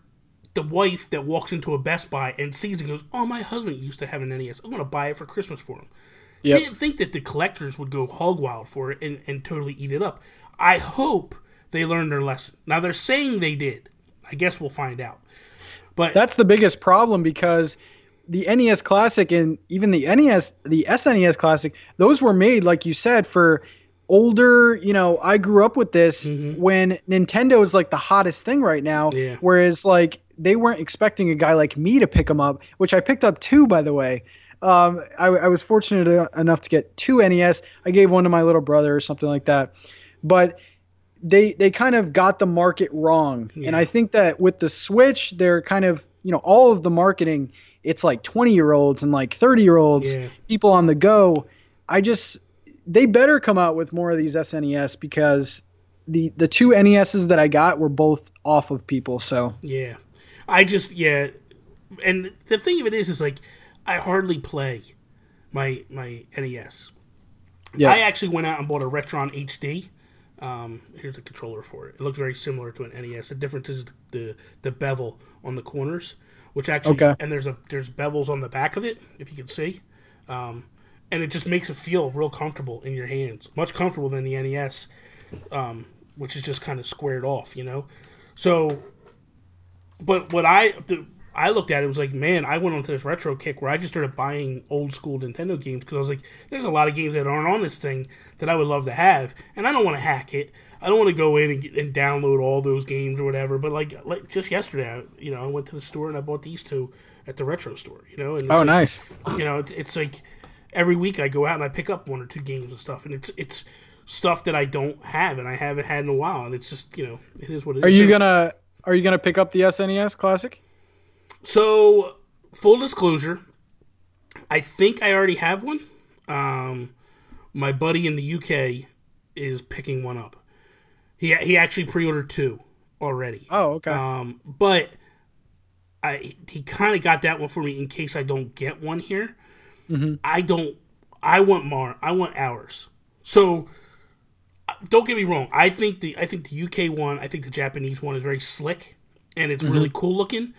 the wife that walks into a Best Buy and sees it and goes, oh, my husband used to have an NES. I'm going to buy it for Christmas for him. Yep. They didn't think that the collectors would go hog wild for it and totally eat it up. I hope they learned their lesson. Now, they're saying they did. I guess we'll find out. But that's the biggest problem, because the NES Classic and even the SNES Classic, those were made, like you said, for older, I grew up with this when Nintendo is like the hottest thing right now. Yeah. Whereas like they weren't expecting a guy like me to pick them up, which I picked up 2, by the way. I was fortunate enough to get 2 NES. I gave one to my little brother or something like that. But they kind of got the market wrong. Yeah. And I think that with the Switch, they're kind of, all of the marketing, it's like 20-year-olds and like 30-year-olds, people on the go. They better come out with more of these SNES, because the 2 NESs that I got were both off of people. So yeah, and the thing of it is like I hardly play my NES. Yeah. I actually went out and bought a Retron HD. Here's the controller for it. It looks very similar to an NES. The difference is the bevel on the corners, which actually and there's bevels on the back of it, if you can see. And it just makes it feel real comfortable in your hands. Much comfortable than the NES, which is just kind of squared off, So, but what I looked at it was like, man, I went onto this retro kick where I just started buying old school Nintendo games, because I was like, there's a lot of games that aren't on this thing that I would love to have, and I don't want to hack it. I don't want to go in and download all those games or whatever. But like just yesterday, I went to the store and I bought these 2 at the retro store. And nice. It's like every week I go out and I pick up 1 or 2 games and stuff, and it's stuff that I don't have and I haven't had in a while, and it's just it is what it is. Are you gonna pick up the SNES Classic? So, full disclosure, I think I already have one. My buddy in the UK is picking one up. He actually pre-ordered 2 already. Oh, okay. But he kind of got that one for me in case I don't get one here. Mm-hmm. I want ours. So don't get me wrong. I think the UK one, I think the Japanese one is very slick and it's really cool looking.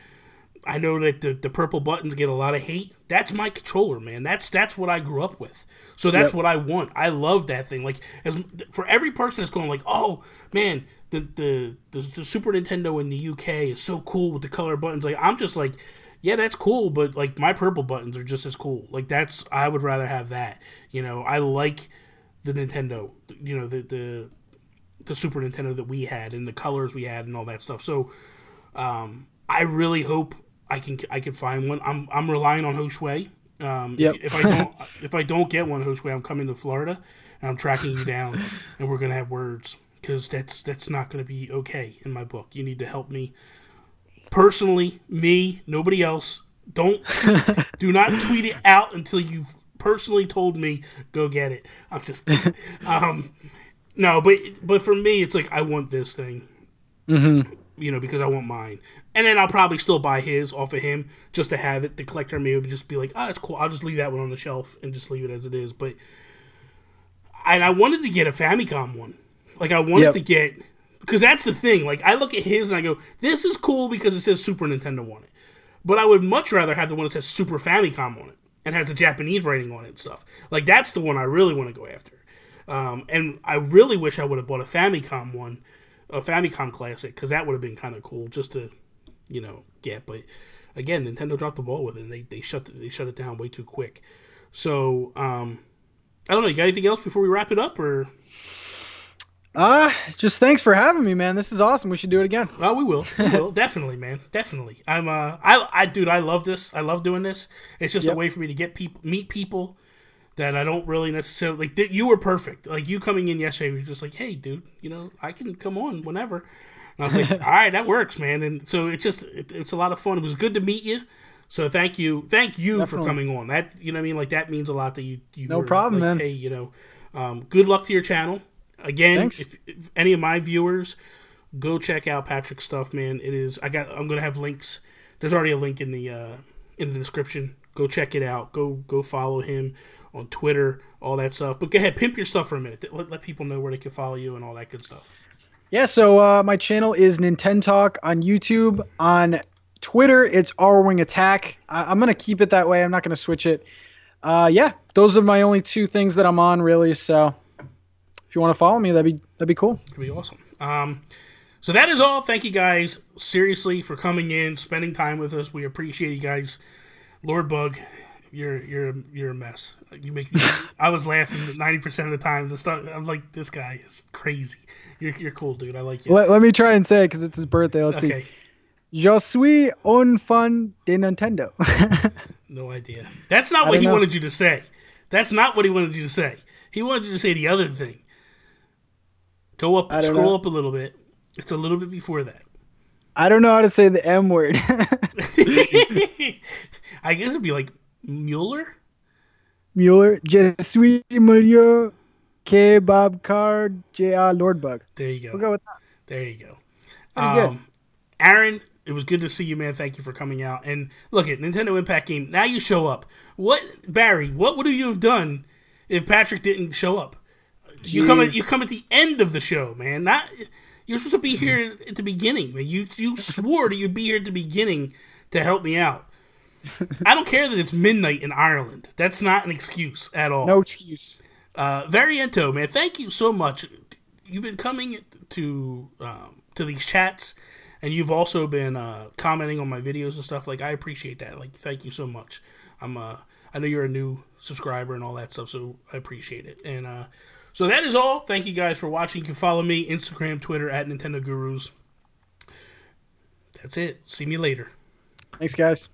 I know that the purple buttons get a lot of hate. That's my controller, man. That's what I grew up with. So that's what I want. I love that thing. Like, for every person that's going like, oh man, the Super Nintendo in the UK is so cool with the color buttons. Like, I'm just like, yeah, that's cool, but like my purple buttons are just as cool. Like, I would rather have that. I like the Nintendo. The Super Nintendo that we had and the colors we had and all that stuff. So, I really hope I can find one. I'm relying on Hoshway. If I don't get one, Hoshway, I'm coming to Florida and I'm tracking you down and we're gonna have words, because that's not gonna be okay in my book. You need to help me personally, me, nobody else. Do not tweet it out until you've personally told me go get it. I'm just kidding. No, but for me, it's like I want this thing. Mm-hmm. Because I want mine. And then I'll probably still buy his off of him just to have it. The collector may just be like, oh, that's cool. I'll just leave that one on the shelf and just leave it as it is. And I wanted to get a Famicom one. Like, I wanted to get, because that's the thing. Like, I look at his and I go, this is cool because it says Super Nintendo on it. But I would much rather have the one that says Super Famicom on it and has a Japanese writing on it and stuff. Like, that's the one I really want to go after. And I really wish I would have bought a Famicom one. A Famicom Classic, because that would have been kind of cool just to, get. But again, Nintendo dropped the ball with it, and they shut it down way too quick. So I don't know. You got anything else before we wrap it up, or? Just thanks for having me, man. This is awesome. We should do it again. Oh, we will. We will. Definitely, man. Definitely. Dude, I love this. I love doing this. It's just a Yep. way for me to meet people that I don't really necessarily like. You were perfect. Like you coming in yesterday, you were just like, hey, dude, I can come on whenever. And I was like, all right, that works, man. And so it's a lot of fun. It was good to meet you. So thank you for Definitely. coming on. That what I mean. Like that means a lot that you No were problem, like, man. hey, good luck to your channel. Again, Thanks. if any of my viewers go check out Patrick's stuff, man. I'm gonna have links. There's already a link in the description. Go check it out. Go follow him on Twitter, all that stuff. But go ahead, pimp your stuff for a minute. Let people know where they can follow you and all that good stuff. Yeah, so my channel is NintenTalk on YouTube. On Twitter, it's R-Wing Attack. I'm going to keep it that way. I'm not going to switch it. Yeah, those are my only two things that I'm on, really. So if you want to follow me, that'd be cool. It'd be awesome. So that is all. Thank you guys, seriously, for coming in, spending time with us. We appreciate you guys. Lord Bug, you're a mess. You make me. I was laughing 90% of the time. The stuff, I'm like, this guy is crazy. You're cool, dude. I like you. Let me try and say it because it's his birthday. Let's Okay. see. Je suis un fan de Nintendo. No idea. That's not what he wanted you to say. That's not what he wanted you to say. He wanted you to say the other thing. Go up, scroll up a little bit. It's a little bit before that. I don't know how to say the M word. I guess it'd be like Mueller. Mueller. Je suis Mario Kebab Card J.A. Lordbug. There you go. We'll go with that. There you go. Good. Aaron, it was good to see you, man. Thank you for coming out. And look at Nintendo Impact Game. Now you show up. Barry? What would you have done if Patrick didn't show up? You come at the end of the show, man. You're supposed to be here at the beginning, man. You swore that you'd be here at the beginning to help me out. I don't care that it's midnight in Ireland. That's not an excuse at all. No excuse. Variento, man, thank you so much. You've been coming to these chats, and you've also been commenting on my videos and stuff. Like, I appreciate that. Like, thank you so much. I know you're a new subscriber and all that stuff, so I appreciate it. And so that is all. Thank you guys for watching. You can follow me Instagram, Twitter at Nintendo Gurus. That's it. See me later. Thanks, guys.